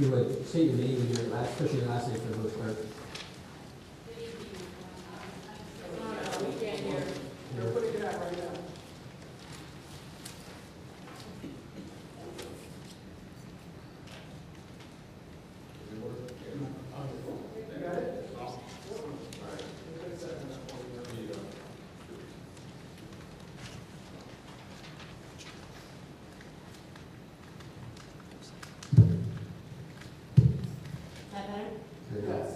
you would state your name and your last, especially your last name for the village clerk. We can't hear. They're putting it out right now. You got it? Is that better? Yes.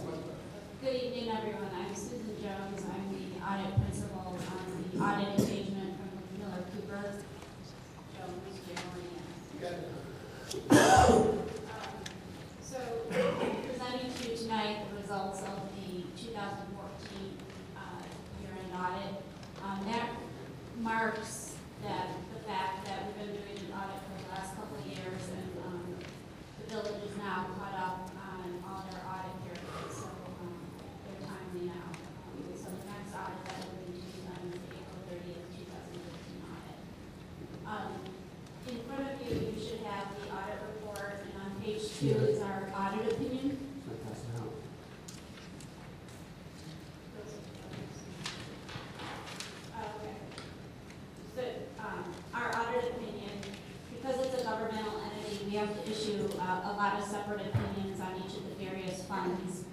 Good evening, everyone. I'm Susan Jones. I'm the audit principal on the audit engagement from Miller Cooper. Jones, You got it. So, presenting to you tonight the results of the 2014 year-end audit. That marks the fact that we've been doing an audit for the last couple of years, and the village is now caught up on all their audit periods, so they're timely now. So the next audit that we're going to be done is the April 30th, 2015 audit. In front of you, you should have the audit report, and on page 2 is our audit opinion. I'll pass it out. Okay. So, our audit opinion, because it's a governmental entity, we have to issue a lot of separate opinions on each of the various funds.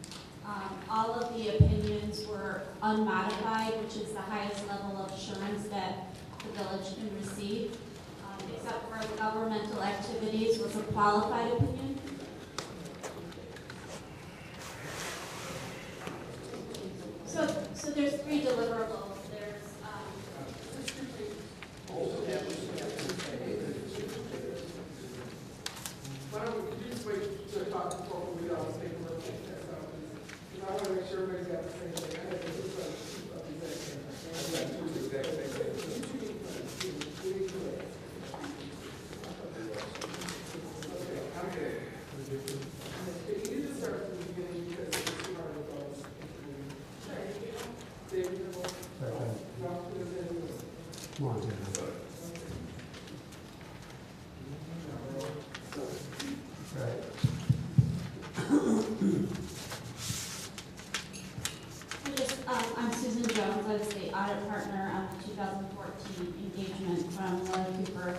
All of the opinions were unmodified, which is the highest level of assurance that the village can receive, except for the governmental activities was a qualified opinion. So there's 3 deliverables. There's Why don't we just wait to talk before we read all the paperwork? Because I want to make sure everybody's got the same thing. I have to do you need to start from the beginning because it's too hard to go. David, Come on, Tim. Right. I'm Susan Jones. I was the audit partner on the 2014 engagement from Miller Cooper.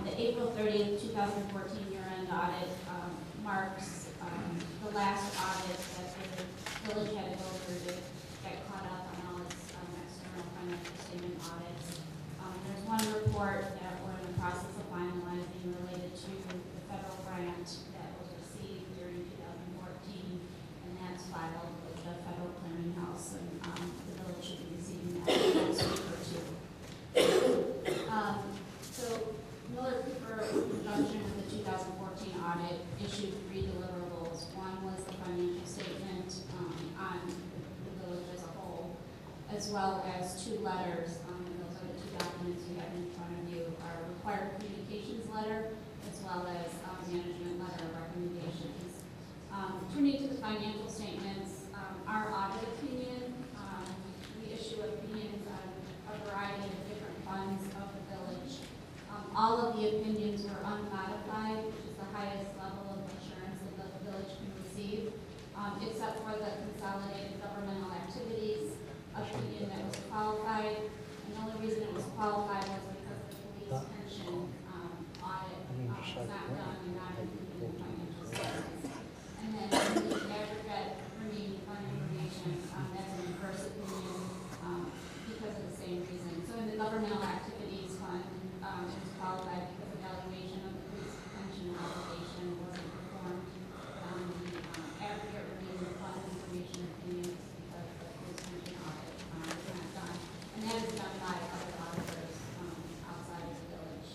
The April 30th, 2014 year-end audit marks the last audit that the village had to go through to get caught up on all its external financial statement audits. There's one report that we're in the process of finalizing related to the federal grant that was received during 2014, and that's filed with the federal clearinghouse, and the village should be receiving that next week or 2. So Miller Cooper, in conjunction with the 2014 audit, issued 3 deliverables. One was the financial statement on the village as a whole, as well as 2 letters. Those are the 2 documents you have in front of you, our required communications letter, as well as management letter of recommendations. Turning to the financial statements, our audit opinion, we issue opinions on a variety of different funds of the village. All of the opinions were unmodified, which is the highest level of assurance that the village can receive, except for the consolidated governmental activities opinion that was qualified. And the only reason it was qualified was because the police pension audit was not done and not included in financial statements. And then the aggregate remaining fund information, that's an inverse opinion because of the same reason. So in the governmental activities fund, it was qualified because evaluation of the police pension obligation wasn't performed. The aggregate remaining fund information opinion is because the police pension audit was not done. And that is done by other auditors outside of the village.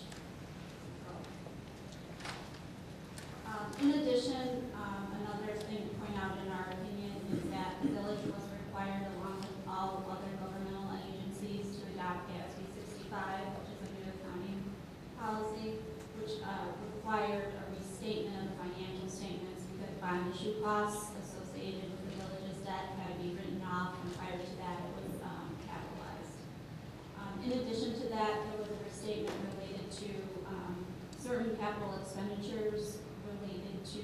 In addition, another thing to point out in our opinion is that the village was required, along with all other governmental agencies, to adopt ASB 65, which is a new accounting policy, which required a restatement of the financial statements because bond issue costs associated with the village's debt had to be written off, and prior to that it was capitalized. In addition to that, there was a restatement related to certain capital expenditures related to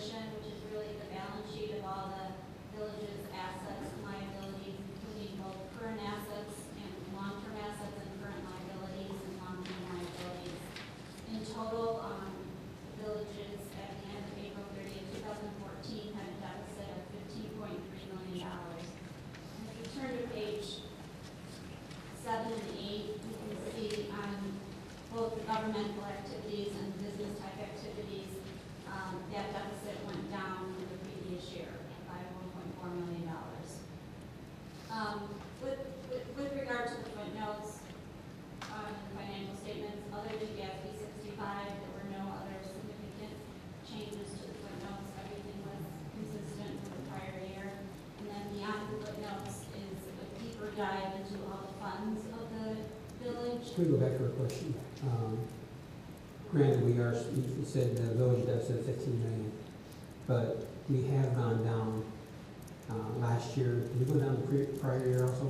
position, which is really the balance sheet of all the village's assets and liabilities, including both current assets and long-term assets and current liabilities and long-term liabilities. In total, the villages at the end of April 30th, 2014 had a deficit of $15.3 million. And if you turn to page 7 and 8, you can see on both the governmental activities and business type activities, that deficit went down from the previous year by $1.4 million. With regard to the footnotes on the financial statements, other than GASB 65, there were no other significant changes to the footnotes. Everything was consistent with the prior year. And then beyond the footnotes is a deeper dive into all the funds of the village. Can we go back to our question? Granted, you said the village deficit of 15 million, but we have gone down last year. Did we go down the prior year also?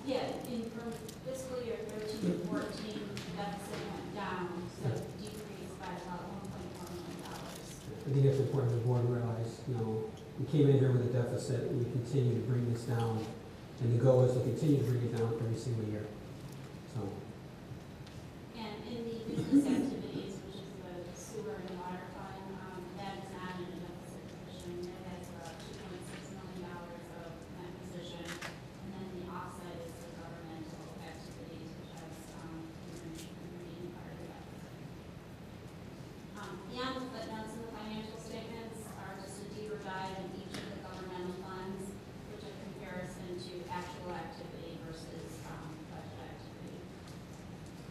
Yeah, from fiscal year 13 to 14, the deficit went down, so it decreased by about $1.4 million. I think it's important the board realize, we came in here with a deficit and we continue to bring this down. And the goal is to continue to bring it down every single year. So. And in the business activities, which is the sewer and water fund, that is not in a deficit position. That has about $2.6 million of that position. And then the offset is the governmental activities, which has remaining part of the deficit. Beyond the footnotes in the financial statements are just a deeper dive in each of the governmental funds, which are comparison to actual activity versus budget activity.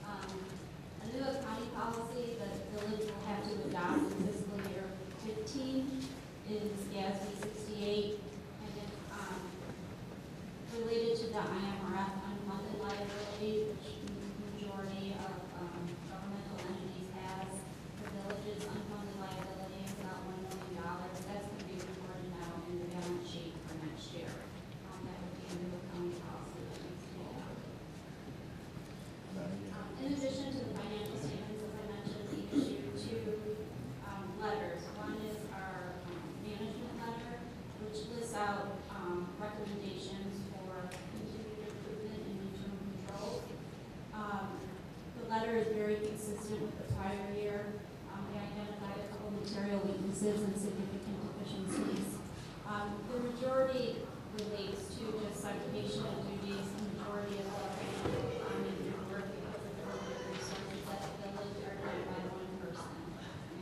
A new accounting policy that the village will have to adopt in fiscal year 15 is GASB 68, and it's related to the IMRF unfunded liability, which the majority of governmental entities has. The village's unfunded liability is about $1 million. That's going to be reported now in the balance sheet for next year. That would be a new accounting policy that needs to be adopted. In addition to the financial statements, as I mentioned, we issued two letters. One is our management letter, which lists out recommendations for continued improvement in internal controls. The letter is very consistent with the prior year. We identified a couple material weaknesses and significant deficiencies. The majority relates to just segregation of duties. The majority of the work because of the limited resources at the village are done by one person.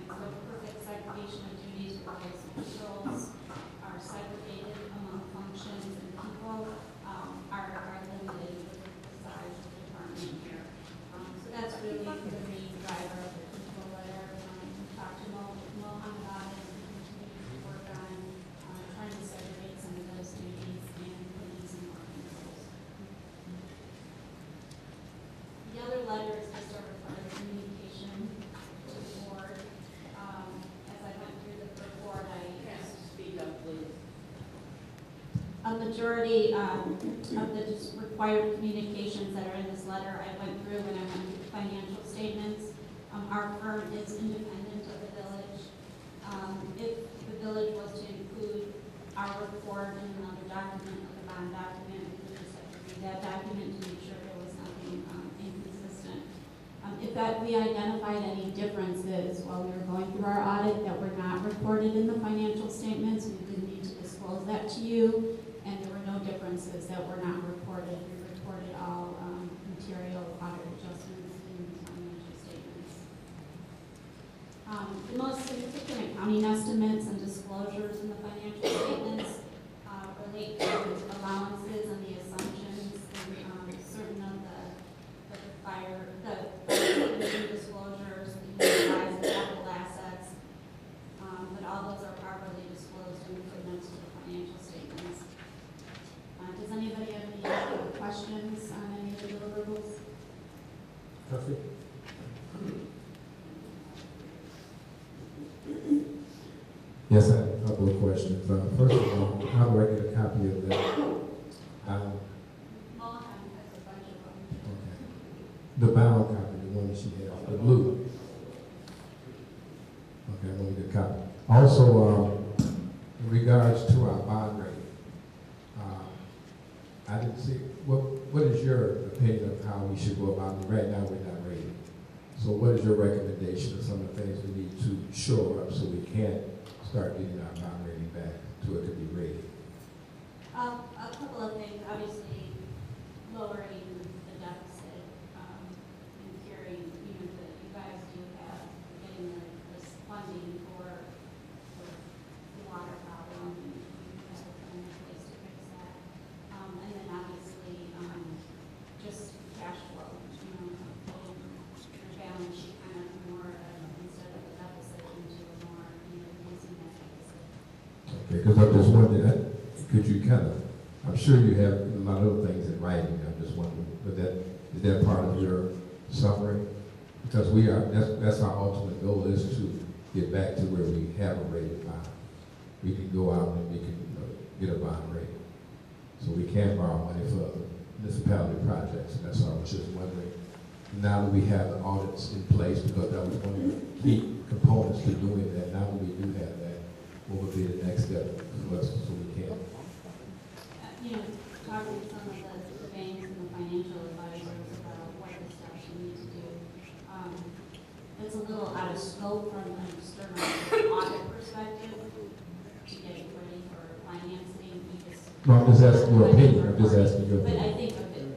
And so perfect segregation of duties for roles and controls are segregated among functions and people are limited with the size of the department here. So that's really the main driver of the control letter. We talked to Mohan about it and continue to work on trying to segregate some of those duties and put in some more controls. The other letter is just a referred communication to the board. As I went through the report, Speak up, please. a majority of the just required communications that are in this letter, I went through when I went through the financial statements. Our firm is independent of the village. If the village was to include our report in another document, like a bond document, we would just have to read that document to make sure there was nothing inconsistent. If we identified any differences while we were going through our audit that were not reported in the financial statements, we did need to disclose that to you, and there were no differences that were not reported. We reported all material audit adjustments in the financial statements. The most significant accounting estimates and disclosures in the financial statements relate to allowances and the assumptions and certain of the disclosures, the size of capital assets, but all those are properly disclosed in the footnotes to the financial statements. Does anybody have any other questions on any of the deliverables? Trustee? Yes, I have a couple of questions. First of all, how do I get a copy of that? Mohan has a bunch of them. Okay. The bound copy, the one that she has, the blue. Okay, I'm gonna get a copy. Also, in regards to our bond rate, I didn't see, what is your opinion of how we should go about it? Right now, we're not rated. So what is your recommendation of some of the things we need to shore up so we can start getting our bond rating back to it to be rated? A couple of things, obviously, lowering the deficit, and carrying, that you guys do have, getting this funding for the water problem, and you have a plan in place to fix that. And then obviously, just cash flow, putting your balance sheet kind of more, instead of a deficit into a more, using that deficit. Okay, because I'm just wondering, could you kind of, I'm sure you have a lot of other things in writing, I'm just wondering, but is that part of your summary? Because that's our ultimate goal, is to get back to where we have a rated bond. We can go out and we can get a bond rating. So we can borrow money for municipality projects, and that's all I was just wondering. Now that we have the audits in place, because that was one of the key components to doing that, now that we do have that, what would be the next step for us so we can? Talking to some of the banks and the financial advisors about what the steps you need to do. It's a little out of scope from an external audit perspective to get you ready for financing. No, I'm just asking your opinion. I'm just asking your But opinion. I think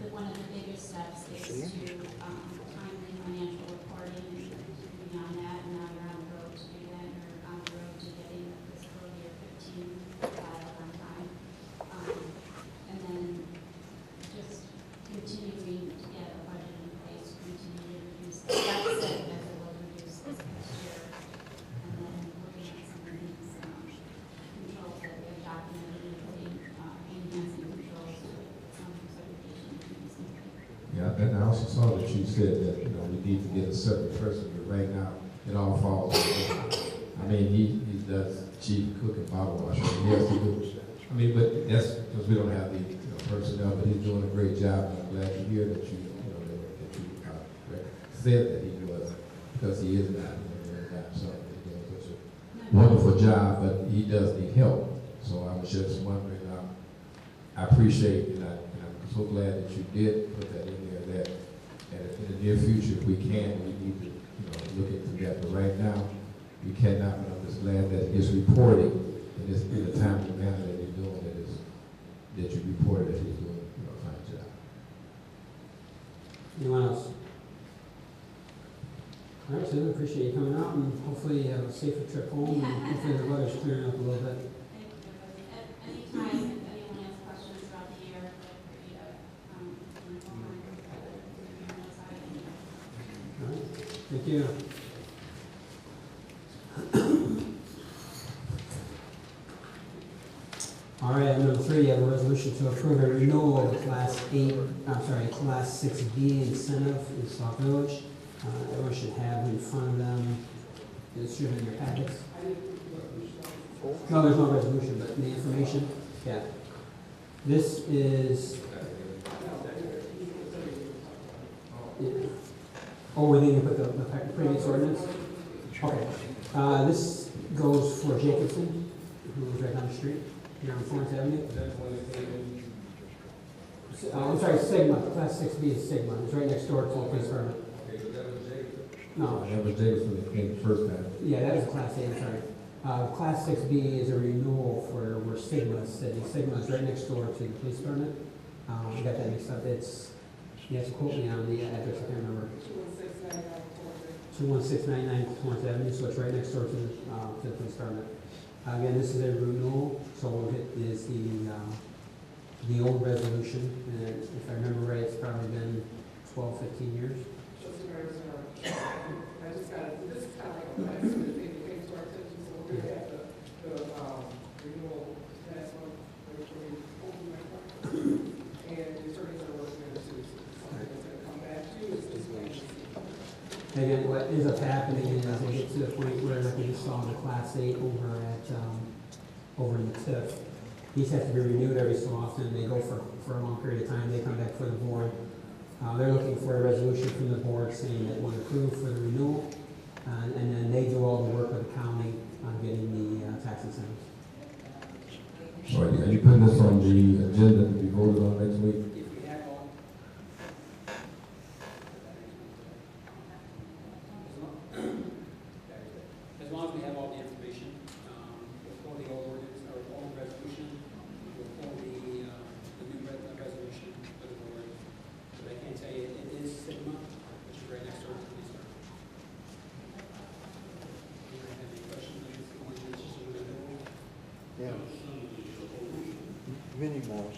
one of the biggest steps is to timely financial reporting, and beyond that, and now you're on the road to do that. You're on the road to getting the fiscal year 15 filed on time. And then just continuing to get a budget in place, continue to reduce the deficit as it will reduce this next year. And then looking at some of these controls that we have documented, including enhancing controls to some segregation and things like that. Yeah, and I also saw that you said that, we need to get a certain person, but right now, it all falls on him. I mean, he does chief cook and bottle wash, he has to do. I mean, but that's because we don't have the personnel, but he's doing a great job, and I'm glad to hear that you said that he was, because he is not, so he's doing such a wonderful job, but he does need help. So I was just wondering, I appreciate, and I'm so glad that you did put that in there, that in the near future, if we can, we need to, look into that. But right now, we cannot, but I'm just glad that his reporting in a timely manner that you're doing that you reported that he's doing, a fine job. Anyone else? All right, so I appreciate you coming out, and hopefully you have a safer trip home, and hopefully the weather's clearing up a little bit. Thank you. At any time, if anyone has questions throughout the year, feel free to, phone line, All right, thank you. All right, item number 3, you have a resolution to approve a renewal of the Class 6B incentive in Sauk Village. Everyone should have in front of them, it's should be in your packets. No, there's no resolution, but the information, yeah. This is, yeah. Oh, we didn't put the previous ordinance? Okay. This goes for Jacobson, who lives right down the street, here on Florence Avenue. I'm sorry, Sigma, Class 6B is Sigma, it's right next door to the police department. No. That was Davis when it came the first time. Yeah, that is a Class A, I'm sorry. Class 6B is a renewal for where Sigma is sitting. Sigma is right next door to the police department. I got that mixed up. You have to quote me on the address, I can't remember. 21699 Florence Avenue, so it's right next door to the police department. Again, this is a renewal, so what it is the old resolution, and if I remember right, it's probably been 12, 15 years. I just got it, this is kind of like a last minute thing that came to our attention, so we're gonna have the renewal last month, which we hopefully might work. And the attorneys are working on it too, so something that's gonna come back to you is this way. Again, what ends up happening is they get to the point where, like we just saw in the Class 8 over in the TIF, these have to be renewed every so often. They go for a long period of time. They come back for the board. They're looking for a resolution from the board saying that we approve for the renewal, and then they do all the work with the county on getting the tax incentives. So are you putting this on the agenda to be voted on next week? If we have all. As long as we have all the information, we'll pull the old ordinance, or old resolution, we'll pull the new resolution for the board. But I can tell you, it is Sigma, which is right next door to the police department. Do you have any questions on this? Yeah. Many more.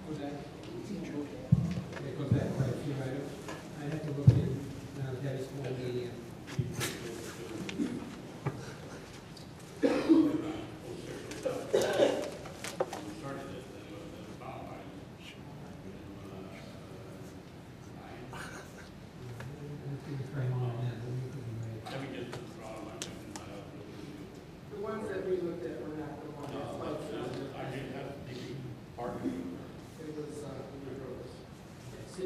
Was that? It goes back quite a few items. I'd have to look in, Debbie's full media. The ones that we looked at were not the ones that's like, it was,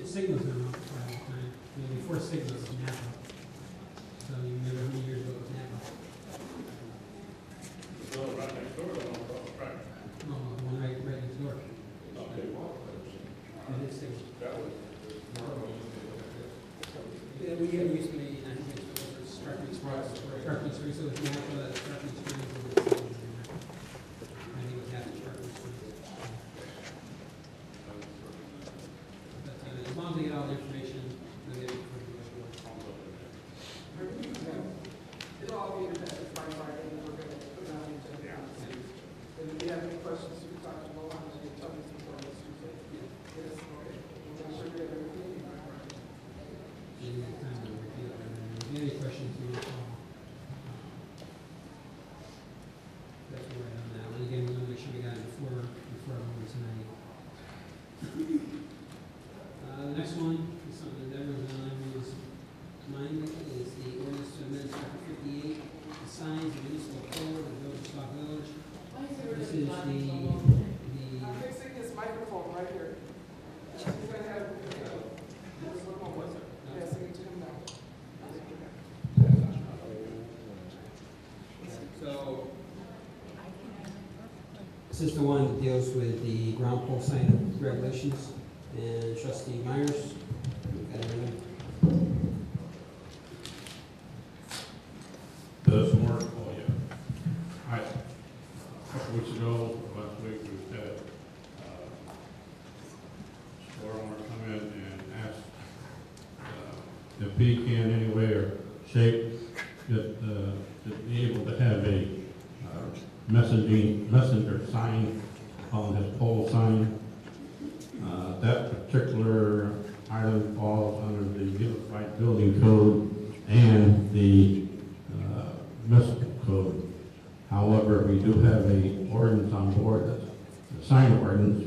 Sigma's been around for quite a long time. I mean, before Sigma was Napa. So you remember how many years ago it was Napa? No, the one right next door. And it's Sigma. Yeah, we used to be, I think it was Strucking Springs, so it's Napa, Strucking Springs, and it's Sigma. I think it was half of Strucking Springs. But as long as we get all the information, we'll get it for the board. it'll all be in that, by Friday, and we're gonna put it on the agenda. And if you have any questions, you can talk to Mohan, and you can tell me some more on this Tuesday. Yes, okay. We'll make sure we have everything by Friday. Any time to review it, and if you have any questions, you can call. That's where we're at on that. And again, we want to make sure we got it before everyone tonight. The next one is something that everyone's on everyone's mind, is the ordinance to amend chapter 58, the signs of municipal code of the village of Sauk Village. This is I'm fixing his microphone right here. He's gonna have, just one moment. Passing it to him now. So, this is the one that deals with the ground pole sign regulations, and trustee Myers. Got everything? Does work, oh yeah. A couple weeks ago, last week, we had store owner come in and ask if he can in any way or shape to be able to have a messenger sign on his pole sign. That particular item falls under the Unified Building Code and the municipal code. However, we do have a ordinance on board, that's a sign ordinance,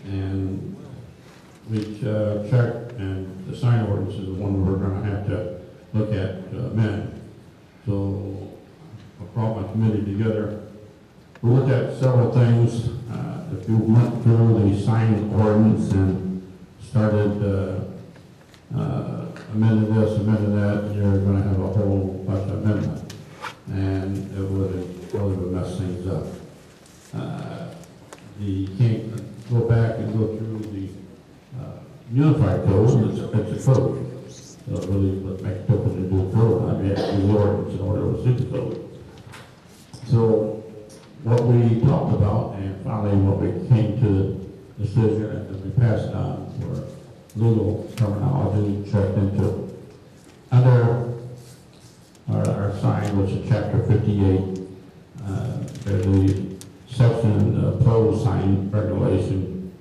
and we checked, and the sign ordinance is the one we're gonna have to look at to amend. So I brought my committee together. We looked at several things. If you went through the sign ordinance and started amending this, amending that, you're gonna have a whole bunch of amendments. And it would really mess things up. You can't go back and go through the unified code, it's a code. So it really would make a difference to do a code. I mean, actually the ordinance in order to see the code. So what we talked about, and finally what we came to the decision, and we passed on for legal terminology, checked into. Under our sign, which is chapter 58, there's a section, pole sign regulation,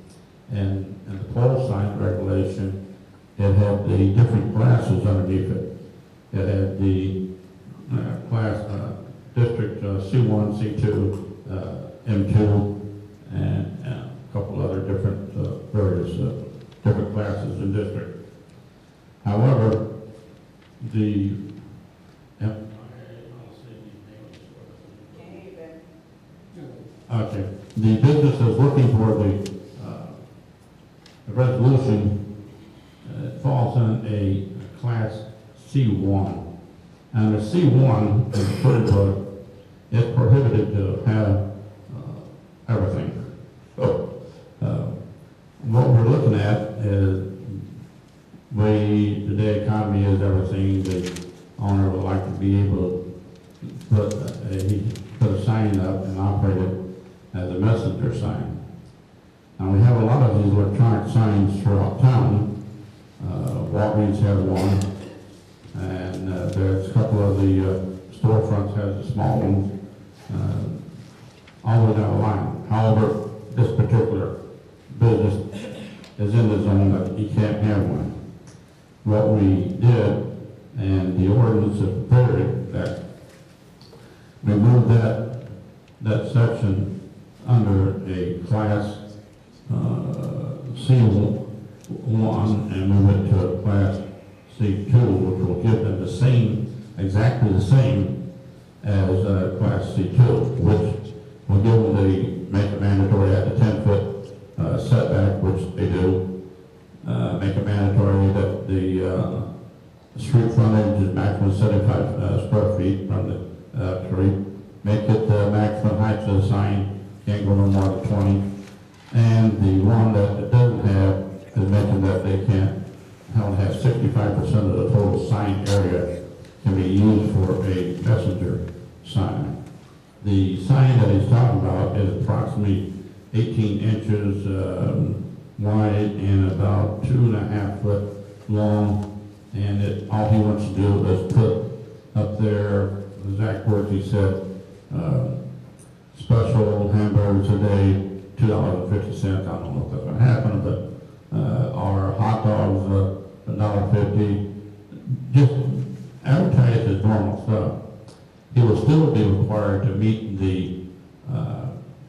and the pole sign regulation, it had the different classes underneath it. It had the class, district C1, C2, M2, and a couple other different, various different classes in district. However, the okay. The business is looking for the resolution. It falls in a class C1. Under C1 in the code book, it's prohibited to have everything. So, what we're looking at is the economy is everything. The owner would like to be able to put a sign up and operate it as a messenger sign. Now we have a lot of these electronic signs throughout town. Walgreens has one, and there's a couple of the storefronts has the small ones, all the way down the line. However, this particular business is in the zone that you can't have one. What we did, and the ordinance is prepared, that we moved that section under a class C1 and move it to a class C2, which will give them the same, exactly the same as class C2, which will give them make it mandatory at the 10-foot setback, which they do. Make it mandatory that the street frontage is maximum 75 square feet from the street. Make it the maximum height of the sign, can't go no more than 20. And the one that it doesn't have is mentioned that they can't only have 65% of the total sign area can be used for a messenger sign. The sign that he's talking about is approximately 18 inches wide and about 2.5 foot long, and all he wants to do is put up there, the exact words he said, special hamburgers a day, $2.50. I don't know if that's going to happen, but our hot dogs $1.50. Just advertise as normal stuff. He will still be required to meet the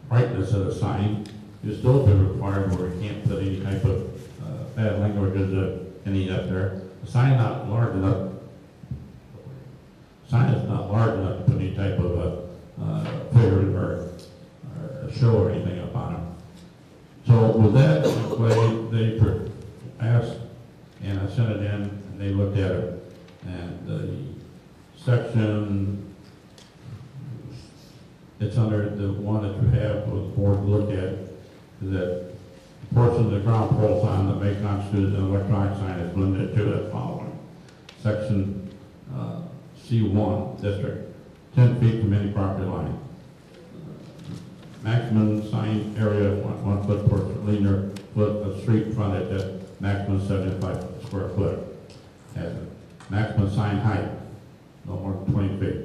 brightness of the sign. He'll still be required where he can't put any type of bad languages any up there. The sign not large enough. Sign is not large enough to put any type of figure or show or anything up on it. So with that they asked, and I sent it in, and they looked at it, and the section, it's under the one that you have for the board to look at, is that portion of the ground pole sign that may constitute an electronic sign is limited to the following. Section C1, district, 10 feet from any property line. Maximum sign area, 1 foot per linear foot of street frontage at maximum 75 square foot. Has it. Maximum sign height, no more than 20 feet.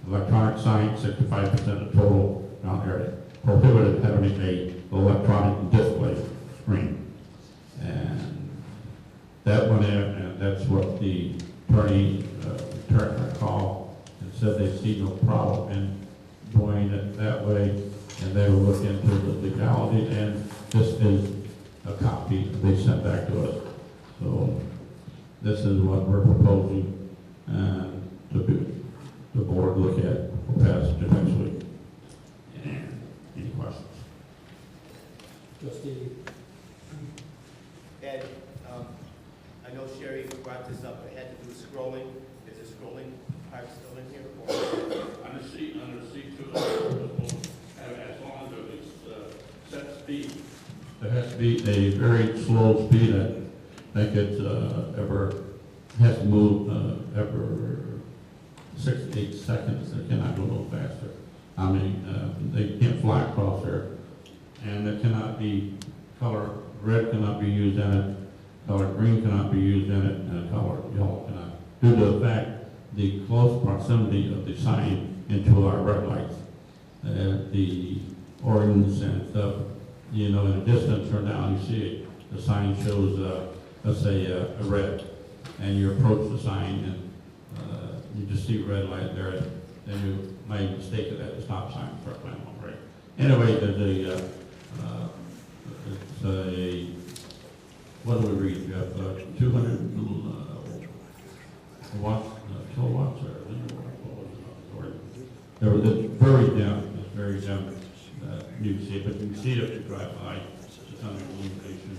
Electronic sign, 65% of total ground area. Prohibited having an electronic display screen. And that went in, and that's what the attorney returned our call and said they see no problem in doing it that way, and they will look into the legality, and this is a copy they sent back to us. So this is what we're proposing, and the board look at for passage next week. And any questions? Trustee, Ed, I know Sherry brought this up, it had to do with scrolling. Is the scrolling part still in here? Or? Under C2, as long as it's set speed. There has to be a very slow speed. I think it's has to move every 6 to 8 seconds. They cannot go no faster. I mean, they can't fly across there. And it cannot be color red cannot be used in it, color green cannot be used in it, and color yellow cannot. Due to the fact the close proximity of the sign into our red lights, the ordinance and stuff, you know, in the distance or down, you see it, the sign shows, let's say, a red, and you approach the sign and you just see red light there, then you might mistake it at the stop sign for a plan on break. Anyway, there's it's a, what do we read? We have 200 watts, kilowatts, or it's very dim. It's very dim. You can see it, but you can see it if you drive by. It's under illumination.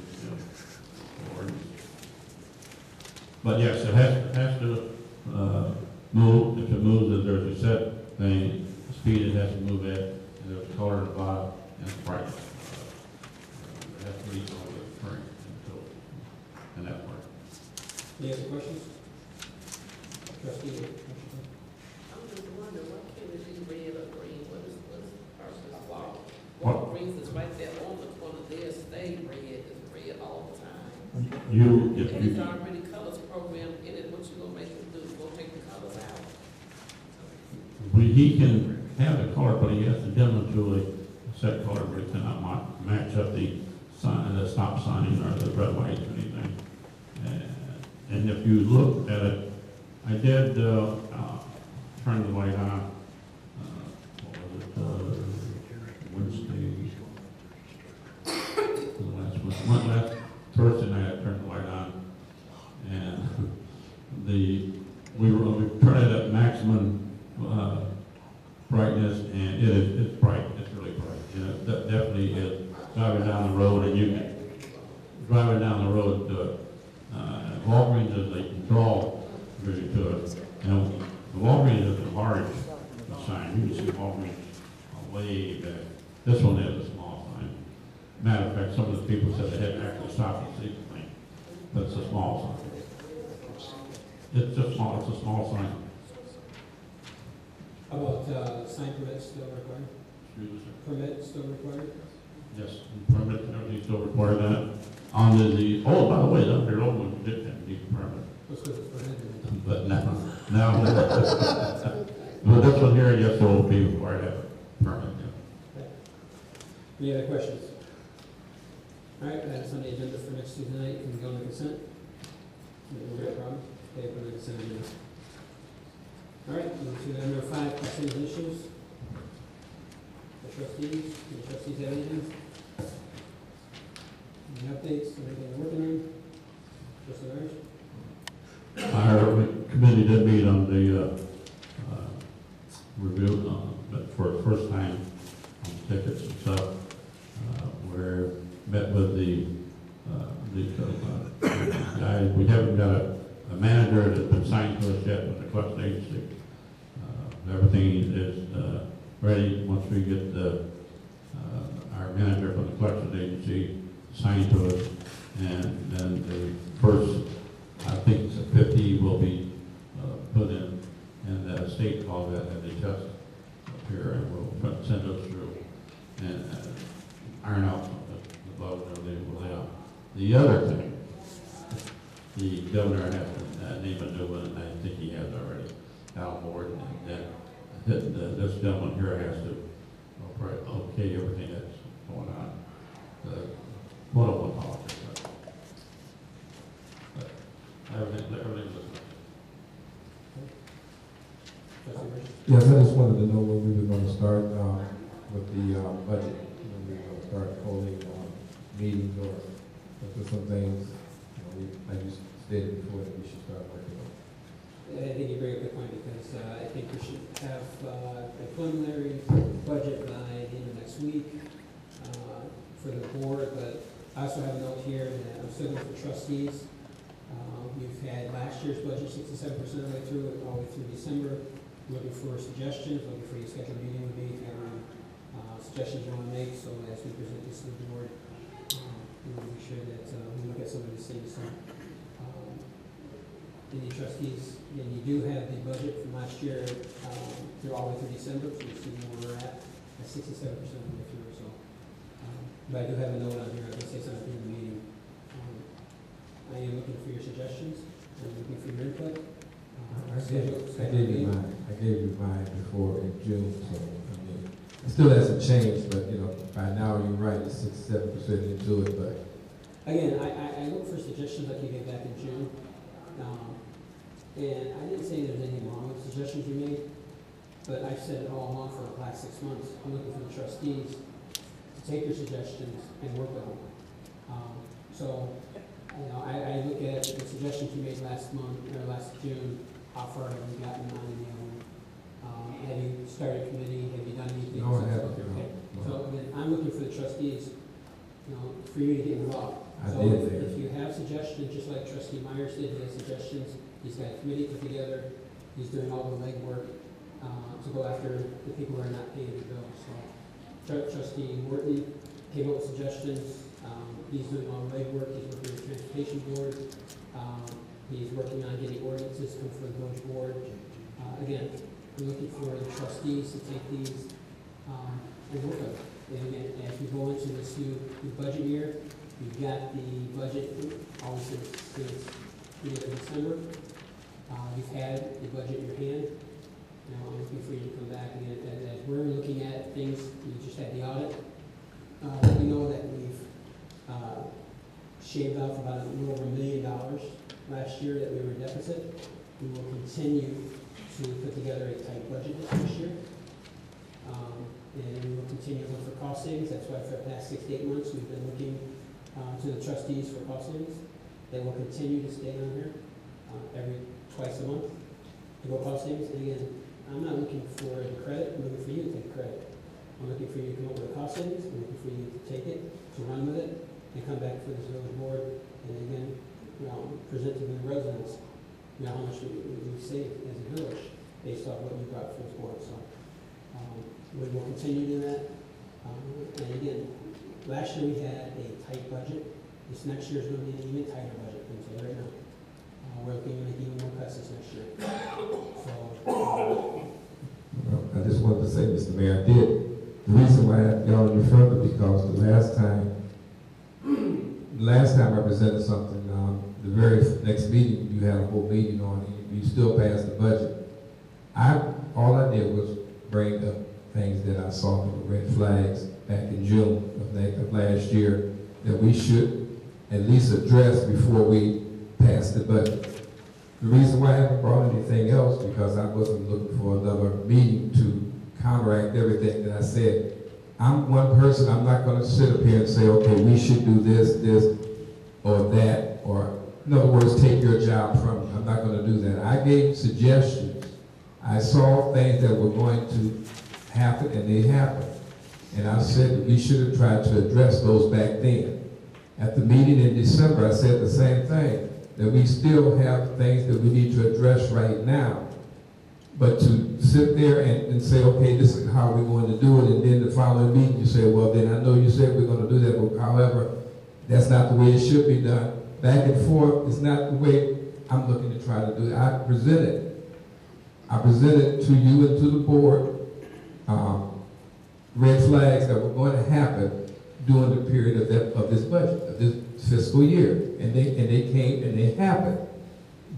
But yes, it has to move. It's a color in the bottom, and bright. That's what he's only referring to, in that part. Any other questions? Trustee? I'm just wondering, why can't it be red or green? What is the purpose? What? Walgreens is right there on the corner, there, stay red, it's red all the time. You, if And it's you, already colors programmed in it, what you gonna make it do? Gonna take the colors out? he can have the color, but he has to demonstrate a set color, but he cannot match up the sign, the stop sign or the red lights or anything. And if you look at it, I did, turn the light on, what was it, Wednesday? Last Thursday night, I turned the light on, and we turned it at maximum, brightness, and it's bright, it's really bright, and it definitely is. Driving down the road, and you can, driving down the road to, Walgreens is a control really to it. And the Walgreens is a large sign, you can see Walgreens way back. This one is a small sign. Matter of fact, some of the people said they had to actually stop and see the thing, but it's a small sign. It's a small sign. How about, sign permits still required? Excuse me, sir. Permit still required? Yes, permit and everything still require that. On oh, by the way, the other old one did have need a permit, What's good for permit? but now, but this one here, yes, it will be required to have a permit, yeah. Any other questions? All right, that's on the agenda for next Tuesday night. Can we go on the consent? No problem. Okay, put on the consent agenda. All right, move to number 5, consent issues. The trustees, have anything? Any updates, anything we're working on? Trustee Irish? Our committee did meet on the, review, but for the first time on tickets and stuff. We're met with the guys. We haven't got a manager that's been signed to us yet with the collection agency. Everything is ready once we get our manager from the collection agency signed to us, and then the first, I think it's 50 will be put in, and the state called that, and they just appear and will send us through and iron out the bug and everything will lay out. The other thing, the governor has to name a new one, and I think he has already on board, and then this gentleman here has to okay everything that's going on. One politics. Everything was. Trustee Irish? Yes, I just wanted to know when we were going to start with the budget. When we were going to start holding meetings or if there's some things, like you stated before, that we should start working on. I think you bring up a good point, because I think we should have a preliminary budget by the end of next week for the board, but I also have a note here that I'm still looking for trustees. We've had last year's budget 67% of the way through it, all the way through December. Looking for suggestions, looking for your scheduled meeting with me, if you have any suggestions you want to make, so as we present this to the board, we want to make sure that we look at some of these things. So, any trustees, and you do have the budget from last year through all the way through December, so you see where we're at 67% of the way through. So, but I do have a note on here. I can say something in the meeting. I am looking for your suggestions. I'm looking for your input. I gave you mine before in June, so I mean, it still hasn't changed, but by now you're right, it's 6-7% into it, but. Again, I look for suggestions like you gave back in June. And I didn't say there's anything wrong with suggestions you made, but I've said it all along for the last 6 months. I'm looking for the trustees to take your suggestions and work with them. I look at the suggestions you made last month, or last June, how far have you gotten on any of them? Have you started a committee? Have you done anything? No, I haven't. Okay. No. So again, I'm looking for the trustees, for you to get involved. I So did there. if you have suggestions, just like Trustee Myers did, he has suggestions, he's got a committee put together, he's doing all the legwork to go after the people who are not paying the bills. So Trustee Morton came up with suggestions. He's doing all the legwork. He's working with the Transportation Board. He's working on getting ordinances come from the village board. Again, we're looking for the trustees to take these and work on it. And again, as we go into this new budget year, we've got the budget always since the end of December. You've had the budget in your hand. Now I'm looking for you to come back again. As we're looking at things, we just had the audit. We know that we've shaved off about a little over $1 million last year that we were in deficit. We will continue to put together a tight budget this year. And we will continue to look for cost savings. That's why for the past 6 to 8 months, we've been looking to the trustees for cost savings. They will continue to stay on here twice a month to go cost savings. And again, I'm not looking for the credit. I'm looking for you to take credit. I'm looking for you to come up with a cost savings. I'm looking for you to take it, to run with it, and come back for this village board. And again, present to the residents, how much we've saved as a village based off what you brought for this board. So we will continue doing that. And again, last year we had a tight budget. This next year is going to be an even tighter budget. So right now, we're looking to make even more cuts this next year. So, I just wanted to say, Mr. Mayor, the reason why I got on you further because the last time I presented something, the very next meeting, you had a whole meeting on it, you still passed the budget. All I did was bring up things that I saw in the red flags back in June of last year that we should at least address before we pass the budget. The reason why I haven't brought anything else because I wasn't looking for another meeting to counteract everything that I said. I'm one person, I'm not going to sit up here and say, okay, we should do this, or that, or in other words, take your job from me. I'm not going to do that. I gave suggestions. I saw things that were going to happen, and they happened. And I said that we should have tried to address those back then. At the meeting in December, I said the same thing, that we still have things that we need to address right now. But to sit there and say, okay, this is how we're going to do it, and then the following meeting you say, well, then I know you said we're going to do that, but however, that's not the way it should be done. Back and forth is not the way I'm looking to try to do it. I presented to you and to the board red flags that were going to happen during the period of this budget, of this fiscal year. And they came and they happened.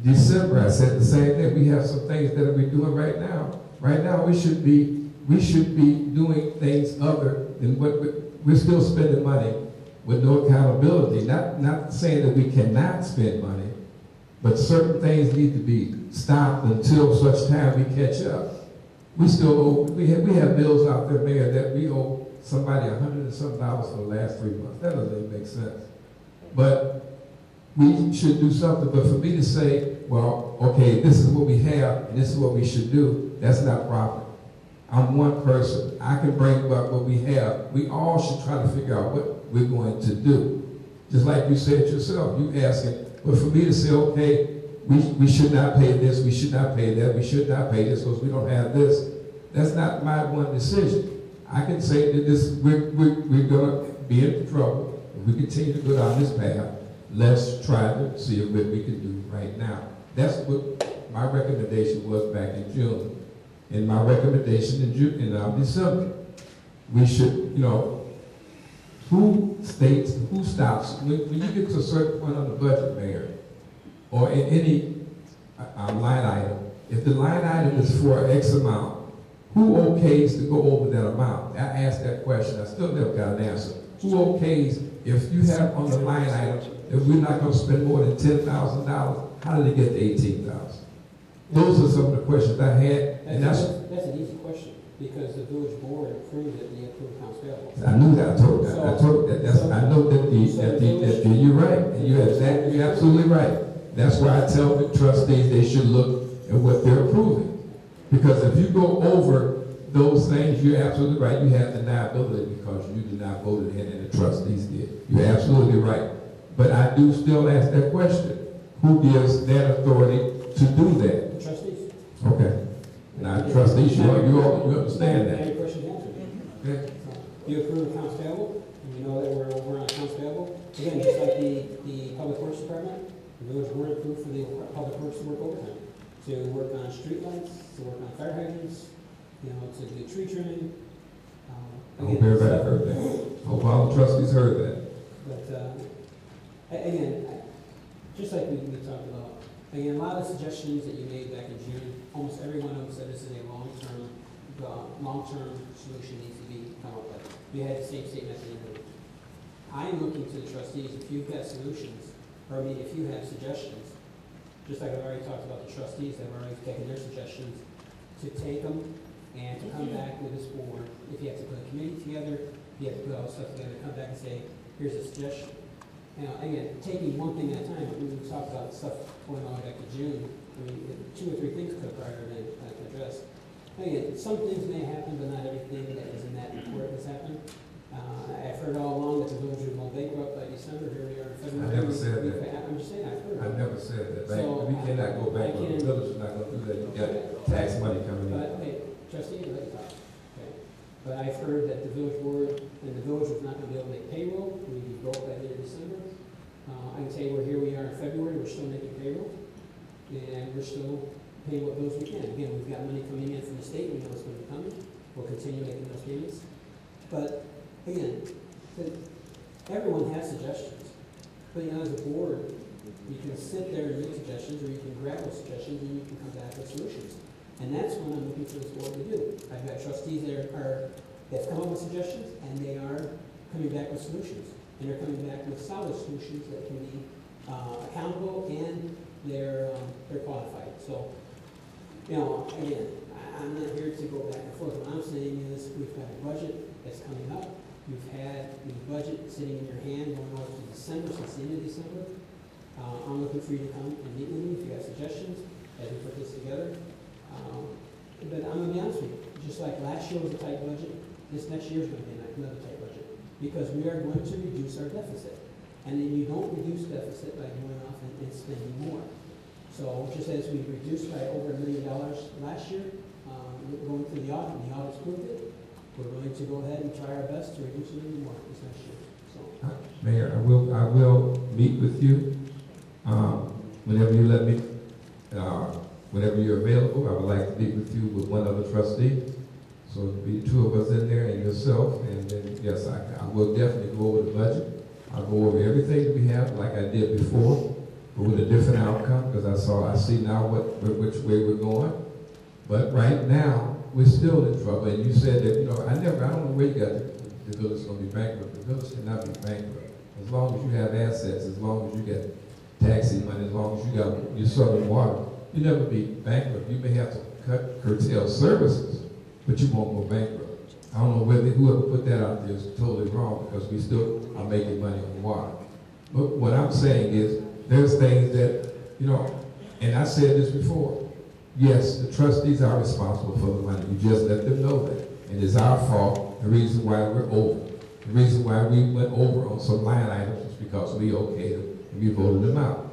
December, I said the same thing. We have some things that we're doing right now. Right now, we should be doing things other than what we're still spending money with no accountability. Not saying that we cannot spend money, but certain things need to be stopped until such time we catch up. We still owe, we have bills out there, Mayor, that we owe somebody $100 and something for the last 3 months. That doesn't even make sense. But we should do something. But for me to say, well, okay, this is what we have and this is what we should do, that's not proper. I'm one person. I can bring up what we have. We all should try to figure out what we're going to do. Just like you said yourself, you asking, but for me to say, okay, we should not pay this, we should not pay that, we should not pay this because we don't have this, that's not my one decision. I can say that we're going to be in trouble if we continue to go down this path. Let's try to see what we can do right now. That's what my recommendation was back in June. And my recommendation in December. We should, who stops, when you get to a certain point on the budget, Mayor, or in any line item, if the line item is for X amount, who okays to go over that amount? I asked that question, I still never got an answer. Who okays, if you have on the line item, if we're not going to spend more than $10,000, how did it get to $18,000? Those are some of the questions I had, and that's an easy question, because the village board approved it, and they approved accounts payable. I knew that. I know that you're right, and you're absolutely right. That's why I tell the trustees they should look at what they're approving. Because if you go over those things, you're absolutely right. You have deniability because you did not vote it in and the trustees did. You're absolutely right. But I do still ask that question. Who gives that authority to do that? The trustees. Okay. Now, trustees, you understand that. Any question answered? Okay. You approve accounts payable, and we know that we're over on accounts payable. Again, just like the Public Works Department, the village board approved for the Public Works to work overtime, to work on streetlights, to work on fire hydrants, to do tree trimming. I hope everybody heard that. Hope all the trustees heard that. But, again, just like we talked about, again, a lot of the suggestions that you made back in June, almost every one of them said this is a long-term solution needs to be come up with. We had the same statement at the end of it. I am looking to the trustees, if you've got solutions, or if you have suggestions, just like I've already talked about the trustees that have already taken their suggestions, to take them and to come back with this board. If you have to put a committee together, if you have to put all this stuff together, come back and say, here's a suggestion. Again, taking one thing at a time, but we talked about stuff going all the way back to June. I mean, 2 or 3 things could have probably been addressed. Again, some things may happen, but not everything that is in that report has happened. I've heard all along that the village would go bankrupt by December. Here we are in February. I never said that. I'm just saying, I've heard. I never said that. So, We cannot go back. The village is not going to do that. You got tax money coming in. But, okay, trustee, let me talk. Okay. But I've heard that the village board and the village was not going to be able to make payroll. We'd be broke by the end of December. I can tell you here we are in February. We're still making payroll. And we're still paying what bills we can. Again, we've got money coming in from the state. We know it's going to be coming. We'll continue making those payments. But, again, everyone has suggestions. But, as a board, you can sit there and make suggestions, or you can grab those suggestions and you can come back with solutions. And that's what I'm looking for this board to do. I've got trustees that have come up with suggestions, and they are coming back with solutions. And they're coming back with solid solutions that can be accountable, and they're qualified. So, again, I'm not here to go back and forth. What I'm saying is we've got a budget that's coming up. You've had the budget sitting in your hand going on to December, since the end of December. I'm looking for you to come and meet with me if you have suggestions as we put this together. But I'm going to be honest with you, just like last year was a tight budget, this next year is going to be another tight budget, because we are going to reduce our deficit. And then you don't reduce deficit by going off and spending more. So just as we reduced by over $1 million last year, going through the audit, and the audit's proved it, we're going to go ahead and try our best to reduce it even more this next year. So, Mayor, I will meet with you whenever you let me. Whenever you're available, I would like to meet with you with one other trustee. So it'll be 2 of us in there and yourself. And then, yes, I will definitely go over the budget. I'll go over everything that we have like I did before, but with a different outcome, because I see now which way we're going. But right now, we're still in trouble. And you said that, I don't know where you got the village is going to be bankrupt. The village cannot be bankrupt. As long as you have assets, as long as you get taxi money, as long as you got your southern water, you never be bankrupt. You may have to curtail services, but you won't go bankrupt. I don't know whether whoever put that out there is totally wrong, because we still are making money on water. But what I'm saying is, there's things that, and I said this before, yes, the trustees are responsible for the money. You just let them know that. And it's our fault, the reason why we're over. The reason why we went over on some line items is because we okayed them and we voted them out.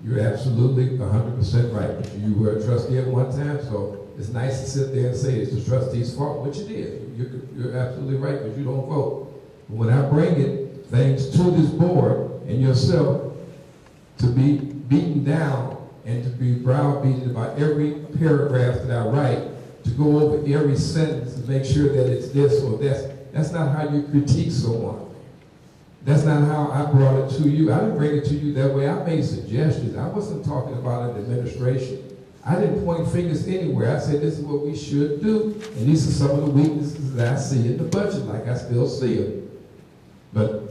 You're absolutely 100% right. You were a trustee at one time, so it's nice to sit there and say it's the trustee's fault, which it is. You're absolutely right, because you don't vote. But when I bring it, things to this board and yourself to be beaten down and to be browbeaten about every paragraph that I write, to go over every sentence and make sure that it's this or that's not how you critique someone. That's not how I brought it to you. I didn't bring it to you that way. I made suggestions. I wasn't talking about an administration. I didn't point fingers anywhere. I said, this is what we should do, and these are some of the weaknesses that I see in the budget, like I still see them. But,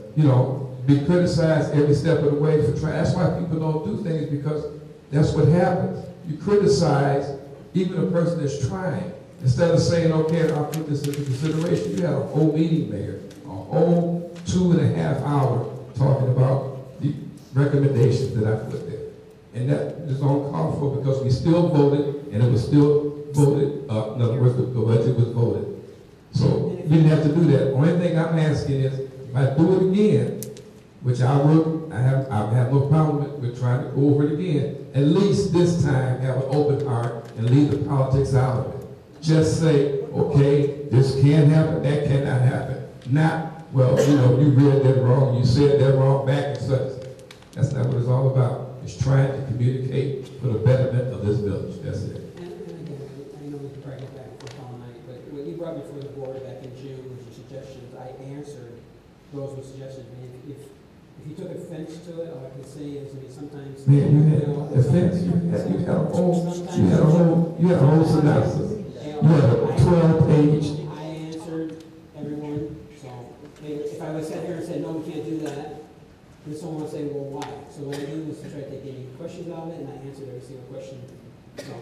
be criticized every step of the way for trying. That's why people don't do things, because that's what happens. You criticize even a person that's trying. Instead of saying, okay, I'll put this into consideration, you had a whole meeting, Mayor, a whole 2.5 hours talking about the recommendations that I put there. And that is uncalled for, because we still voted, and it was still voted up. In other words, the budget was voted. So you didn't have to do that. The only thing I'm asking is, if I do it again, which I have no problem with trying to go over it again, at least this time have an open heart and leave the politics out of it. Just say, okay, this can happen, that cannot happen. not, well, you know, you read that wrong, you said that wrong back and such. That's not what it's all about. It's trying to communicate for the betterment of this village. That's it. And again, I know we can probably go back and forth all night, but when you brought before the board back in June with your suggestions, I answered those with suggestions. And if you took offense to it, all I can say is, I mean, sometimes. Man, you had know, offense, you had a whole synopsis. You You had a 12-page. I answered everyone, so if I would sit here and say, no, we can't do that, then someone would say, well, why? So what I did was to try to take any questions out of it, and I answered every single question. So,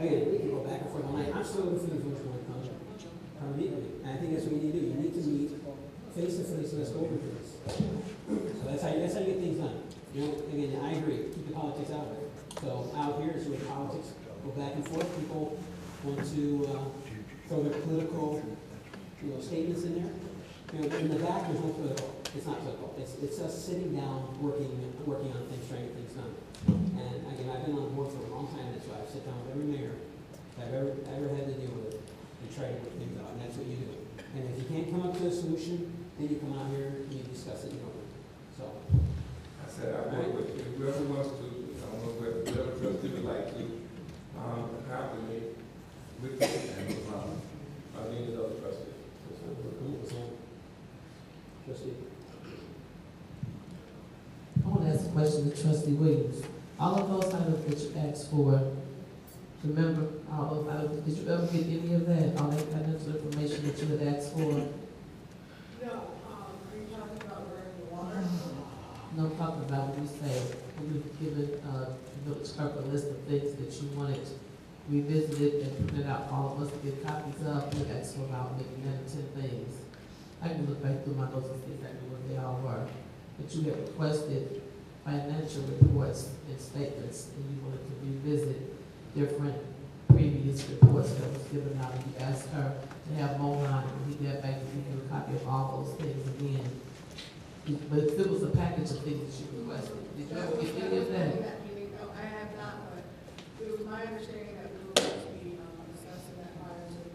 again, we can go back and forth all night. I'm still looking for the votes when it comes up. Meet with me. And I think that's what you need to do. You need to meet face to face, and let's go over this. So that's how you get things done. You know, again, I agree, keep the politics out of it. So out here is where politics go back and forth. People want to throw their political, statements in there. You know, in the back, there's no political. It's not political. It's us sitting down, working on things, trying to get things done. And again, I've been on board for a long time. That's why I sit down with every mayor that I've ever had to deal with and try to work things out. And that's what you do. And if you can't come up to a solution, then you come out here and you discuss it. So. I said, I work with you. Whoever wants to, I don't know whether trustee would like to accompany with you and I need another trustee. Trustee. I want to ask a question to Trustee Williams. All of those items that you asked for, remember, all of items, did you ever get any of that, all that financial information that you had asked for? No, are you talking about burning the water? No, I'm talking about when you say, when you've given, village clerk a list of things that you wanted revisited and printed out for all of us to get copies of, you asked for about maybe 9 or 10 things. I can look back through my notes and see exactly what they all were. But you had requested financial reports and statements, and you wanted to revisit different previous reports that was given out. And you asked her to have Mohan, when he got back, to give you a copy of all those things again. But it was a package of things that you requested. Did you ever get any of that? No, I have not, but it was my understanding that we were going to be discussing that prior to the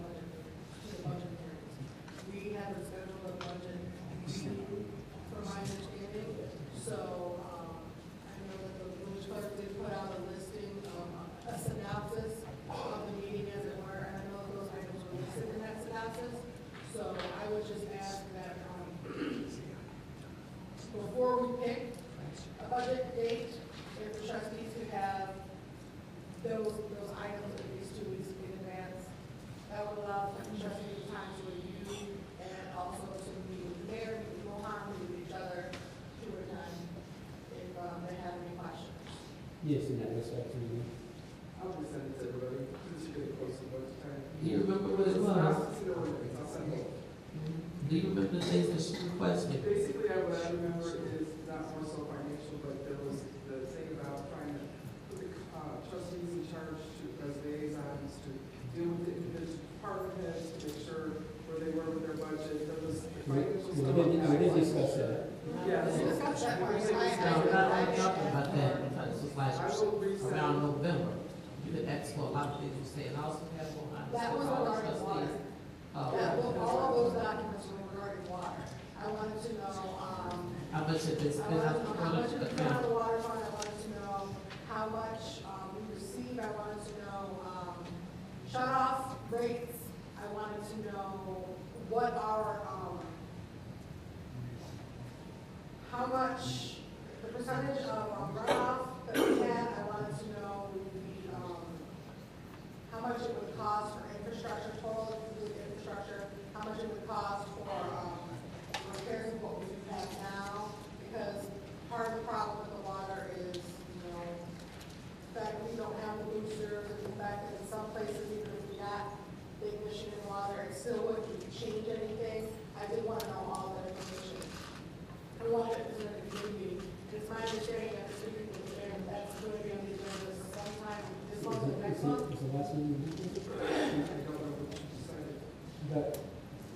budget hearings. We have a schedule of budget review, from my understanding. So I know that the village clerk did put out a listing of a synopsis of the meeting, as it were, and I know those items were listed in that synopsis. So I would just ask that before we pick a budget date, if the trustees could have those items at least 2 weeks in advance, that would allow the trustees time to review and also to meet with the mayor, meet with Mohan, meet with each other, to return if they have any questions. Yes, and that was after you. I'll just send it to everybody, since you get close to budget time. Do you remember what it was? I'll send it. Do you remember the things that she requested? Basically, what I remember is not more so financial, but there was the thing about trying to put the trustees in charge to, as liaisons, to deal with the individual department heads, to make sure where they were with their budget. There was financial stuff. We did discuss that. Yes. No, I'm not talking about that. This was like around November. You had asked for a lot of things you said, and also had more. That was regarding water. All of those documents were regarding water. I wanted to know, how much had been spent out how much of it the came out account? of the water fund. I wanted to know how much we received. I wanted to know shut-off rates. I wanted to know what our, how much, the percentage of runoff that we had. I wanted to know how much it would cost for infrastructure, total infrastructure, how much it would cost for repairs of what we have now, because part of the problem with the water is, the fact that we don't have the boosters, and the fact that in some places, even if we got big Michigan water, it still wouldn't change anything. I did want to know all that information. I wanted it presented at the community. It's my understanding that the city was there, and that's going to be on the agenda sometime this month or next month. Is the last one? But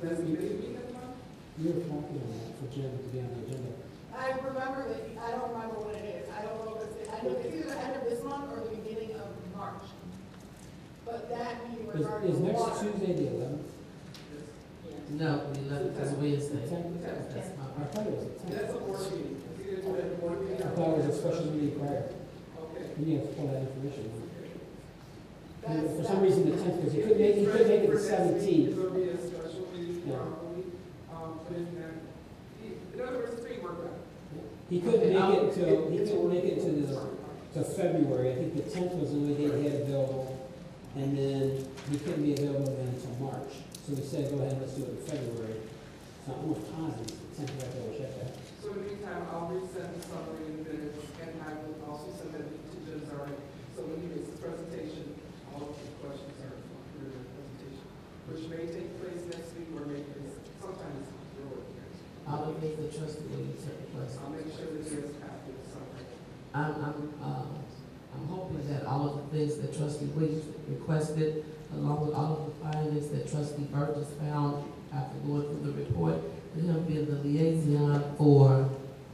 Let's meet that month. you were talking on that for Jim to be on the agenda. I remember that, I don't remember what it is. I don't know if it's, I know it's either the end of this month or the beginning of March. But that meeting regarding Is the next water. Tuesday the 11th? No, the 11th is Wednesday. The 10th? That's my I thought it was the 10th. That's a board meeting. If you didn't do that at a board meeting. I thought it was a special meeting prior. Okay. You need to pull that information. For some reason, the 10th, because he couldn't make it the 17th. It will be a special meeting, Yeah. probably, but in other words, it's being worked out. He couldn't make it to February. I think the 10th was the only date he had available, and then he couldn't be available then until March. So we said, go ahead, let's do it in February. So I'm almost positive the 10th, I have to double check that. So in the meantime, I'll resend the summary in minutes, and I will also send that to Jim Zarek. So when he makes his presentation, all of the questions are included in the presentation, which may take place next week or maybe sometimes earlier. All of these, the trustee will take the question. I'll make sure that he has a copy of the summary. I'm hoping that all of the things that trustee Williams requested, along with all of the findings that trustee Burgess found after going through the report, and him being the liaison for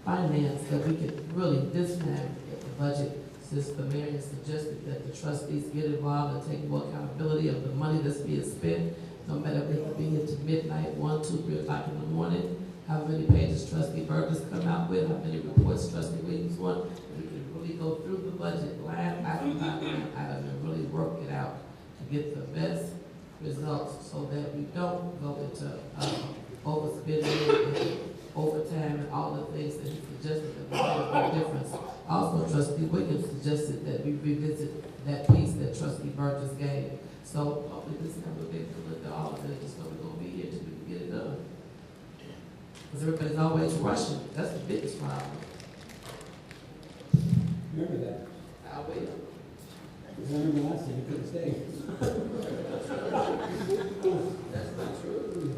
finance, that we could really this time get the budget, since the mayor has suggested that the trustees get involved and take more accountability of the money that's being spent, no matter if they have to be here to midnight, 1, 2, 3 o'clock in the morning, how many pages trustee Burgess come out with, how many reports trustee Williams want. We can really go through the budget line item by line item and really work it out to get the best results so that we don't go into overspending and overtime and all the things that he suggested that would make no difference. Also, trustee Williams suggested that we revisit that piece that trustee Burgess gave. So hopefully this time we'll be able to look at all of it, just so we're gonna be here till we can get it done. Because everybody's always rushing. That's the biggest problem. Remember that. I'll wait. Because I remember last time you couldn't stay. That's not true.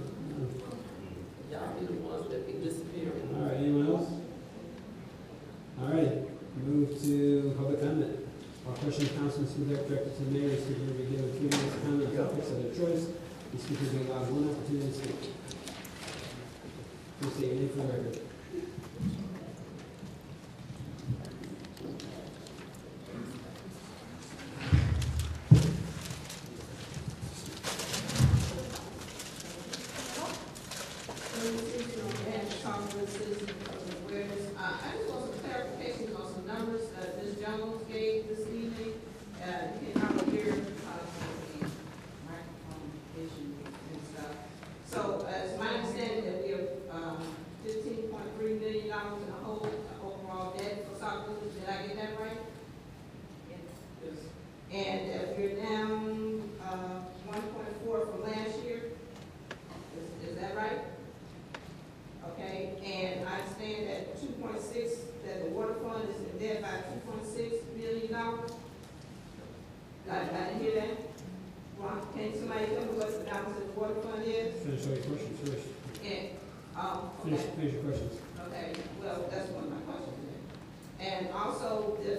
Y'all be the ones that be disappearing. All right, anyone else? All right, move to public comment. Our question of council is directed to the mayor, is to be given 3 minutes comment on topics of their choice. The speaker will be allowed 1 opportunity to speak. Please state your name for the record. I just want some clarification on some numbers that Ms. Jones gave this evening. You can probably hear the microphone issue and stuff. So it's my understanding that we have $15.3 million in the whole overall debt for Sauk. Did I get that right? Yes. And we're down 1.4 from last year. Is that right? Okay, and I understand that 2.6, that the water fund is in debt by $2.6 million. I didn't hear that. Ron, can somebody tell me what the balance of the water fund is? Finish all your questions first. And, Finish your questions. okay, well, that's one of my questions then. And also, the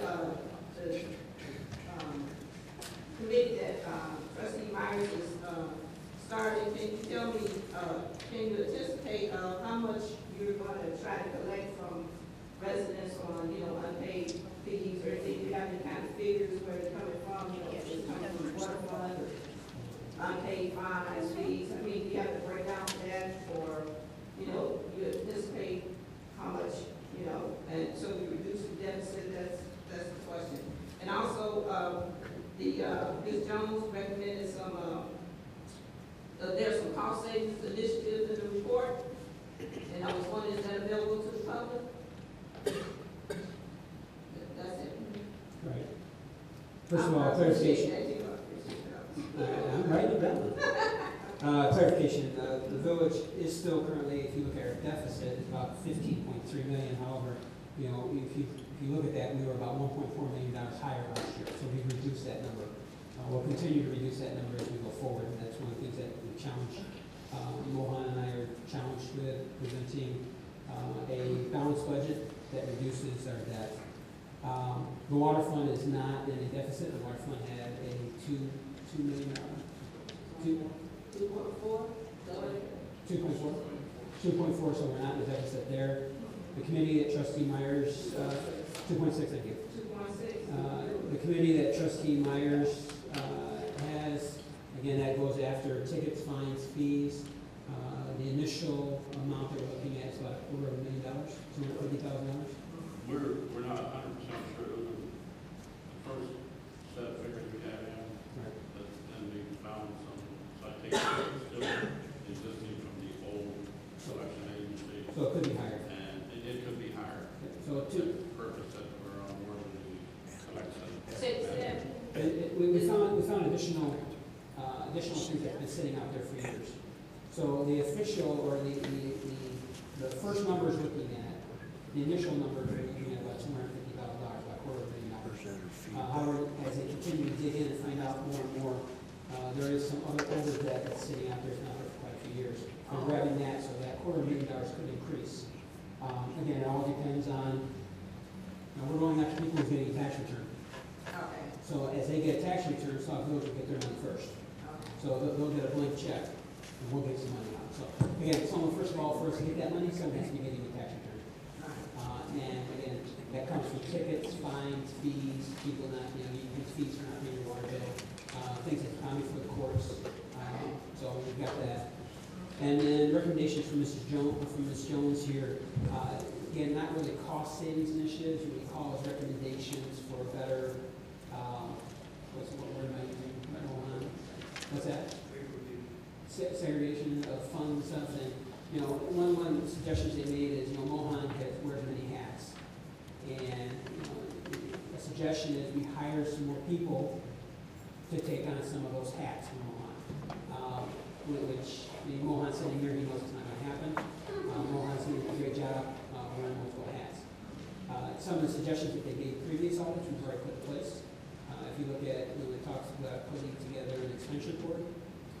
committee that trustee Myers is starting, can you tell me, can you anticipate how much you're going to try to collect from residents on, unpaid fees or anything? Do you have any kind of figures where it's coming from? If it's coming from the water fund, unpaid fines, fees? I mean, do you have to break down that, or, you anticipate how much, and so we reduce the deficit? That's the question. And also, Ms. Jones recommended some, there's some cost savings initiatives in the report, and I was wondering, is that available to the public? That's it. Right. First of all, clarification. I'm writing it down. Clarification, the village is still currently, if you look at our deficit, it's about 15.3 million. However, if you look at that, we were about $1.4 million higher last year, so we've reduced that number. We'll continue to reduce that number as we go forward, and that's one of the things that we challenge. Mohan and I are challenged with presenting a balanced budget that reduces our debt. The water fund is not in a deficit. The water fund had a $2 million, 2.4, so we're not in a deficit there. The committee that trustee Myers, 2.6, thank you. 2.6. The committee that trustee Myers has, again, that goes after tickets, fines, fees. The initial amount that we're looking at is about $250,000, $250,000. We're not 100% sure. The first set of figures we had in, Right. but then we found some citations still existing from the old selection agency, So it could be higher. and it could be higher. So To two, the purpose that we're on board with the collection. So, we found additional things that have been sitting out there for years. So the official, or the first numbers looking at, the initial numbers are looking at about $250,000, about $250,000. However, as they continue to dig in and find out more and more, there is some other older debt that's sitting out there, it's not there for quite a few years. We're grabbing that, so that $250,000 could increase. Again, it all depends on, we're going after people who's getting a tax return. Okay, So as they get a tax return, Sauk Village will get their money first. okay. So they'll get a blank check, and we'll get some money out. So again, someone, first of all, for us to get that money, someone has to be getting a tax return. And again, that comes from tickets, fines, fees, people not, you use fees for not paying your water bill, things that's coming for the courts. So we've got that. And then recommendations from Ms. Jones here. Again, not really cost savings initiatives, we call as recommendations for better, what word am I using? What's that? Segregation of funds and stuff. And, one of the suggestions they made is, Mohan wears many hats. And, a suggestion is we hire some more people to take on some of those hats from Mohan. Which, Mohan sitting here, he knows it's not going to happen. Mohan's doing a great job wearing multiple hats. Some of the suggestions that they gave previous audits we've already put in place. If you look at, it talks about putting together an expense report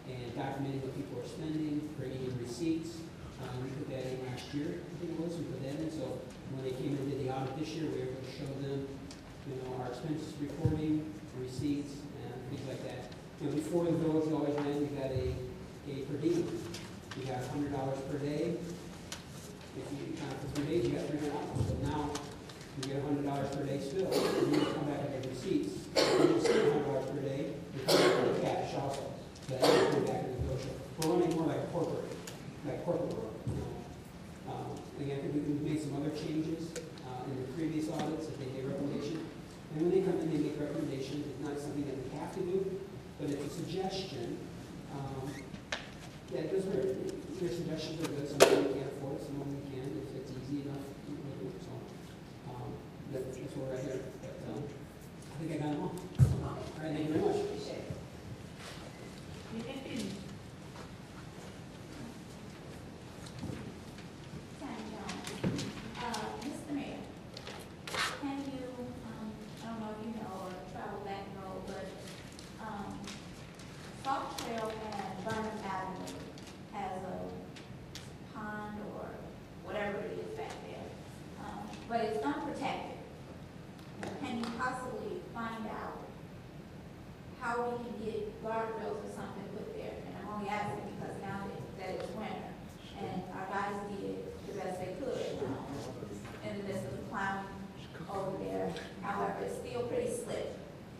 and documenting what people are spending, bringing in receipts. We put that in last year, I think it was, we put that in. So when they came and did the audit this year, we were able to show them, our expense reporting, receipts, and things like that. Before the village always ran, we got a per diem. You got $100 per day. If you count for 3 days, you got $300. So now you get $100 per day still. And you come back and get receipts. And you spend $100 per day. You come back with cash also. That you come back in the village. We're running more like corporate world. Again, I think we've made some other changes in the previous audits that they gave recommendation. And when they come in, they make recommendations. It's not something that we have to do, but it's a suggestion. Yeah, because their suggestions are good. Some of them we can't afford, some of them we can, if it's easy enough. So, that's what we're at here. But, I think I got them all. All right, thank you very much. Appreciate it. Mr. Mayor, can you, I don't know if you know or travel that road, but, Sauk Trail and Burnham Avenue has a pond or whatever it is back there, but it's unprotected. Can you possibly find out how we can get guardrails or something put there? And I'm only asking because now that it's winter, and our guys did the best they could in the midst of the plowing over there. However, it's still pretty slick,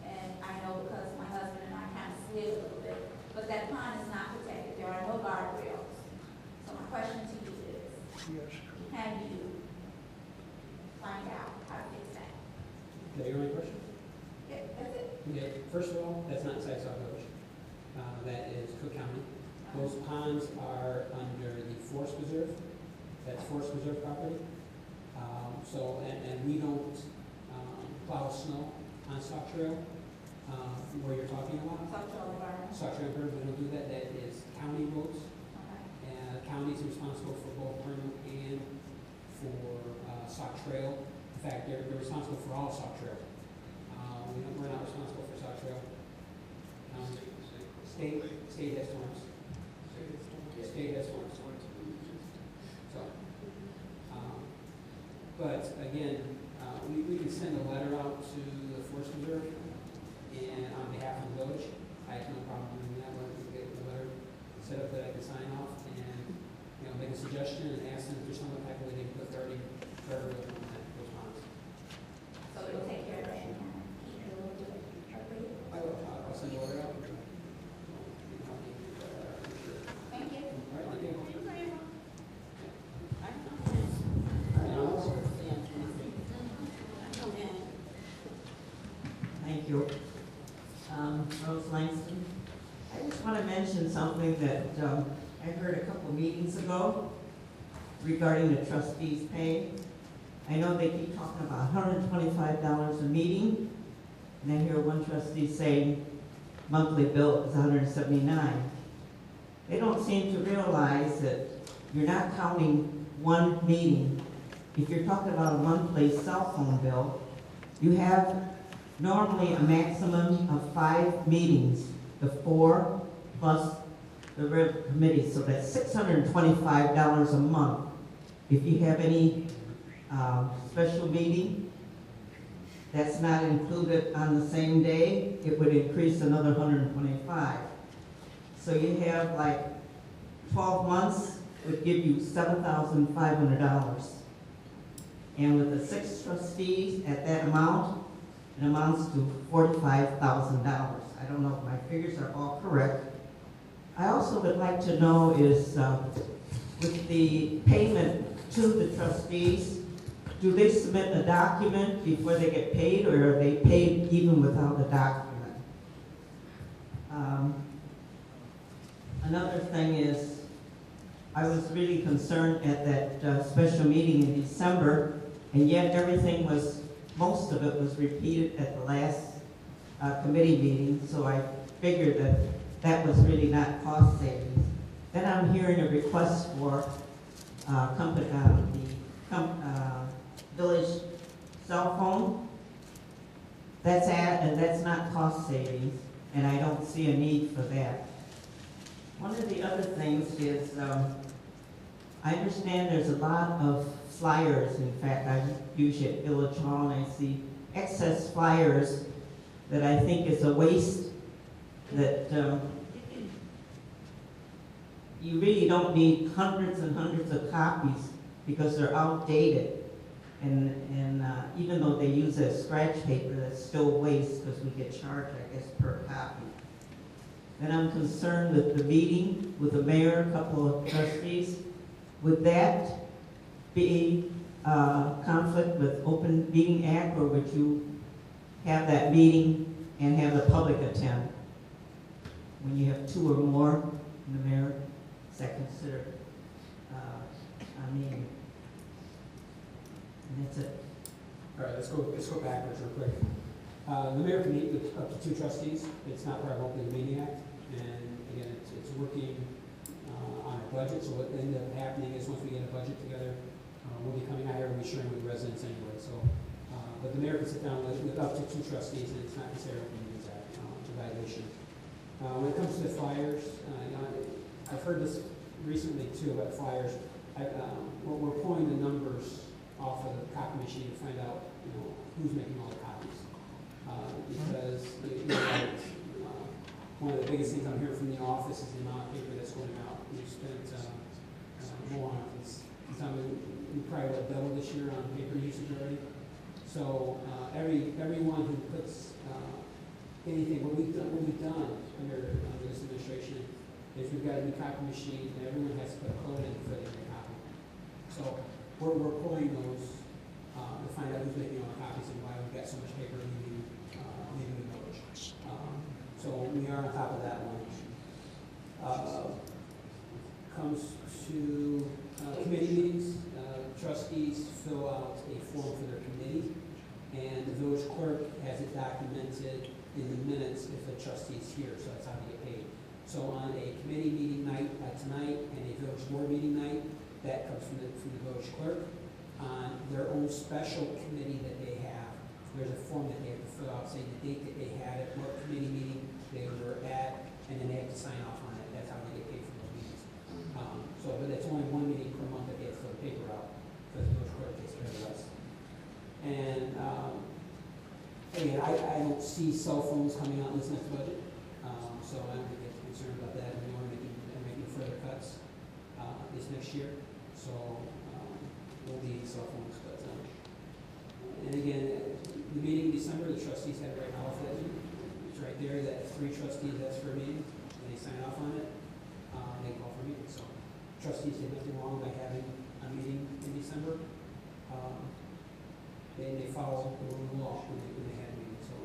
and I know because my husband and I kind of slid a little bit, but that pond is not protected. There are no guardrails. So my question to you is, can you find out how to fix that? Is that your only question? Yeah, that's it. Okay, first of all, that's not inside Sauk Village. That is Cook County. Those ponds are under the Forest Preserve. That's Forest Preserve property. And we don't plow snow on Sauk Trail, where you're talking about. Sauk Trail and Burnham. Sauk Trail, we don't do that. That is county roads. Okay. And the county is responsible for both Burnham and for Sauk Trail. In fact, they're responsible for all Sauk Trail. We're not responsible for Sauk Trail. State has storms. State has storms. So, but again, we can send a letter out to the Forest Preserve and on behalf of the village. I have no problem doing that. We can get the letter set up that I can sign off and make a suggestion and ask them if there's some type of way they can put guardrails on those ponds. So it'll take care of it and keep it a little bit appropriate. I'll send a letter out. Thank you. All right, thank you. something that I heard a couple of meetings ago regarding the trustees' pay. I know they keep talking about $125 a meeting, and I hear one trustee saying monthly bill is $179. They don't seem to realize that you're not counting one meeting. If you're talking about a monthly cell phone bill, you have normally a maximum of 5 meetings, the 4 plus the committee, so that's $625 a month. If you have any special meeting that's not included on the same day, it would increase another $125. So you have like 12 months would give you $7,500. And with the 6 trustees at that amount, it amounts to $45,000. I don't know if my figures are all correct. I also would like to know is, with the payment to the trustees, do they submit a document before they get paid, or are they paid even without a document? Another thing is, I was really concerned at that special meeting in December, and yet everything was, most of it was repeated at the last committee meeting, so I figured that that was really not cost savings. Then I'm hearing a request for village cell phone. That's not cost savings, and I don't see a need for that. One of the other things is, I understand there's a lot of flyers. In fact, I usually at Village Hall and I see excess flyers that I think is a waste, that you really don't need hundreds and hundreds of copies because they're outdated. And even though they use a scratch paper, that's still waste because we get charged, I guess, per copy. And I'm concerned with the meeting with the mayor, a couple of trustees. Would that be conflict with Open Meeting Act, or would you have that meeting and have the public attend? When you have 2 or more in the mayor, is that considered a meeting? And that's it. All right, let's go backwards real quick. The mayor can meet with up to 2 trustees. It's not part of Open Meeting Act, and again, it's working on a budget. So what ended up happening is once we get a budget together, we'll be coming out here and be sharing with residents anyway. So, but the mayor can sit down with up to 2 trustees, and it's not considered Open Meetings Act evaluation. When it comes to the flyers, I've heard this recently too about flyers. We're pulling the numbers off of the copy machine to find out, who's making all the copies. Because one of the biggest things I'm hearing from the office is the amount of paper that's going out. We've spent more on this. We probably went double this year on paper usage already. So everyone who puts anything, what we've done under this administration is we've got a new copy machine, and everyone has to put a code in for their copy. So we're pulling those to find out who's making all the copies and why we've got so much paper leaving the village. So we are on top of that one. Comes to committee meetings, trustees fill out a form for their committee, and the village clerk has it documented in the minutes if the trustee's here, so that's how they get paid. So on a committee meeting night tonight and a village board meeting night, that comes from the village clerk. On their own special committee that they have, there's a form that they have to fill out saying the date that they had it, what committee meeting they were at, and then they have to sign off on it. That's how they get paid for those meetings. But it's only 1 meeting per month that they have to fill the paper out, because the village clerk takes care of the rest. And again, I don't see cell phones coming out in this next budget, so I don't get concerned about that. We are making further cuts this next year, so we'll be cell phones. But and again, the meeting in December, the trustees had it right now. It's right there that 3 trustees ask for a meeting, and they sign off on it. They call for a meeting. So trustees did nothing wrong by having a meeting in December. They follow the rule of law when they had a meeting. So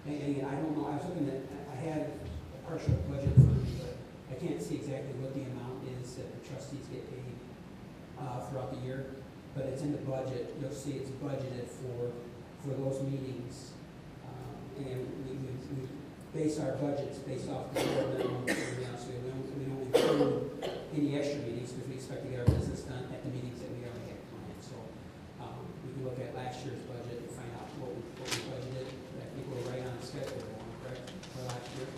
and again, I don't know. I was looking at, I had a partial budget for me, but I can't see exactly what the amount is that the trustees get paid throughout the year, but it's in the budget. You'll see it's budgeted for those meetings. And we base our budgets based off the board minimum, to be honest with you. We don't include any extra meetings because we expect to get our business done at the meetings that we already have planned. So we can look at last year's budget and find out what we budgeted. I think we're right on schedule, correct, for last year.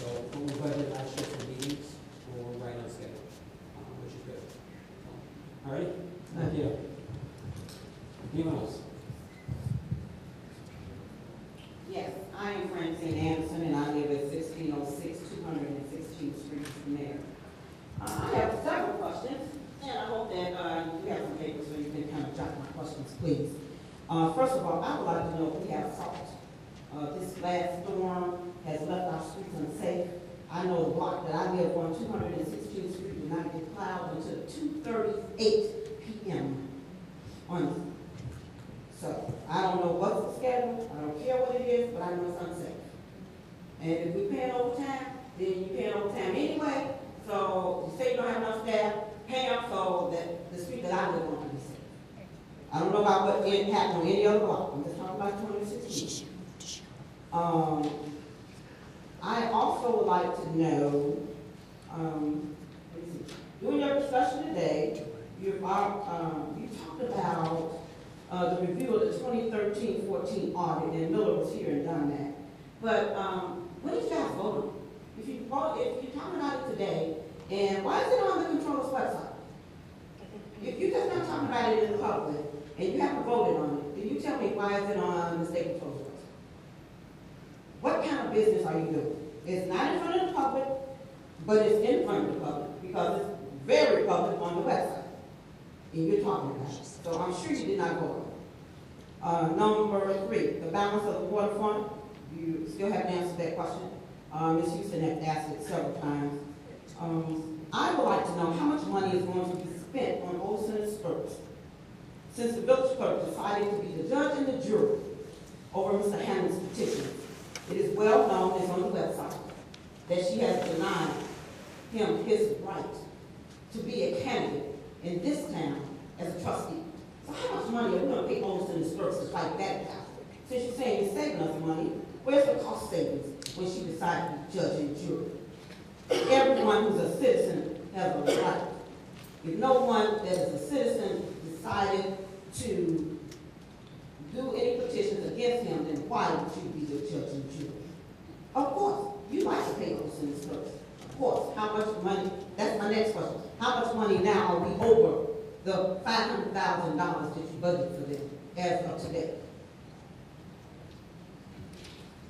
So what we budgeted last year for meetings, we're right on schedule, which is good. So, all right, thank you. Anyone else? Yes, I am Francine Anderson, and I live at 1606 216th Street, Mayor. I have several questions, and I hope that you have some papers so you can kind of jot my questions, please. First of all, I would like to know if we have salt. This last storm has left our streets unsafe. I know the block that I live on, 216th Street, did not get plowed until 2:38 p.m. on. So I don't know what's the schedule. I don't care what it is, but I know it's unsafe. And if we're paying overtime, then you're paying overtime anyway. So you say you don't have enough staff, pay them so that the street that I live on can be safe. I don't know about what happened on any other block. I'm just talking about 216. I also would like to know, during your discussion today, you talked about the review of the 2013-14 audit, and Miller was here and done that. But when did you guys vote on it? If you're talking about it today, and why is it on the controller's website? If you're just not talking about it in the public, and you haven't voted on it, then you tell me why is it on the state controller's website? What kind of business are you doing? It's not in front of the public, but it's in front of the public, because it's very public on the website. And you're talking about it. So I'm sure you did not vote on it. Number 3, the balance of the water fund. You still haven't answered that question. Ms. Houston has asked it several times. I would like to know how much money is going to be spent on Olson and Spurs since the village clerk decided to be the judge and the jury over Mr. Hammond's petition. It is well known, it's on the website, that she has denied him his right to be a candidate in this town as a trustee. So how much money are we going to pay Olson and Spurs to fight that battle? Since you're saying you're saving us money, where's the cost savings when she decided to be judge and jury? Everyone who's a citizen has a right. If no one that is a citizen decided to do any petitions against him, then why would you be the judge and jury? Of course, you like to pay Olson and Spurs. Of course, how much money, that's my next question. How much money now are we over the $500,000 that you budgeted for them as of today?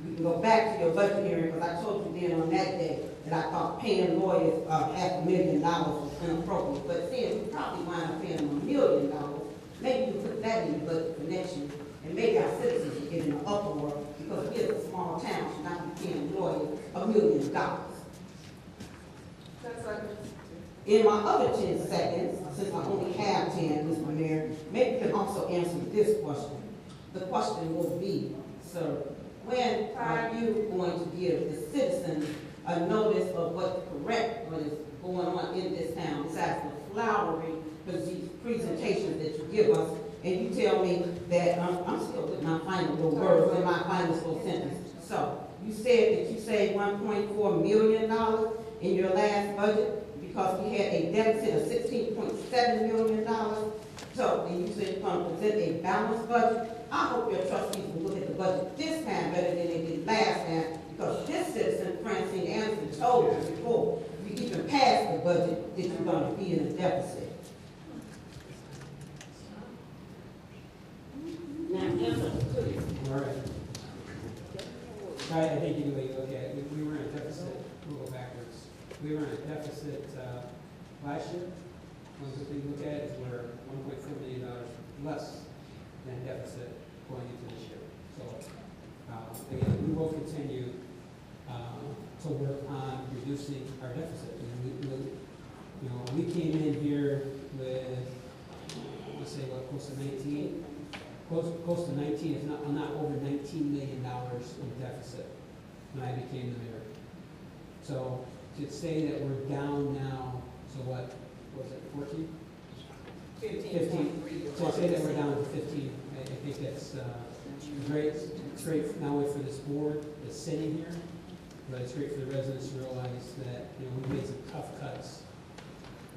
We can go back to your budget hearing, because I told you then on that day that I thought paying lawyers $500,000 was inappropriate. But then we probably wind up paying them $1 million. Maybe you put that in your budget for next year, and maybe our citizens will get in an uproar because we are a small town, should not be paying lawyers $1 million. That's like, In my other 10 seconds, since I only have 10, Mr. Mayor, maybe you can also answer this question. The question will be, sir, when are you going to give the citizens a notice of what's correct, what is going on in this town, besides the flowery presentations that you give us, and you tell me that I'm still with my final little words in my final little sentence. So, you said that you saved $1.4 million in your last budget because we had a deficit of $16.7 million. So, and you said you're going to present a balanced budget. I hope your trustees will look at the budget this time better than they did last time, because this citizen, Francine Anderson, told us before we even passed the budget that you're going to be in a deficit. Now, answer please. All right. I think any way you look at it, we were in a deficit. We'll go backwards. We were in a deficit last year. One good thing to look at is we're $1.4 million less than deficit going into this year. So, again, we will continue to work on reducing our deficit. We came in here with, let's say, what, close to 19? Close to 19, if not over $19 million in deficit when I became the mayor. So to say that we're down now, so what was it, 14? 15. So say that we're down to 15, I think that's great. It's great not only for this board that's sitting here, but it's great for the residents to realize that, you know, we made some tough cuts.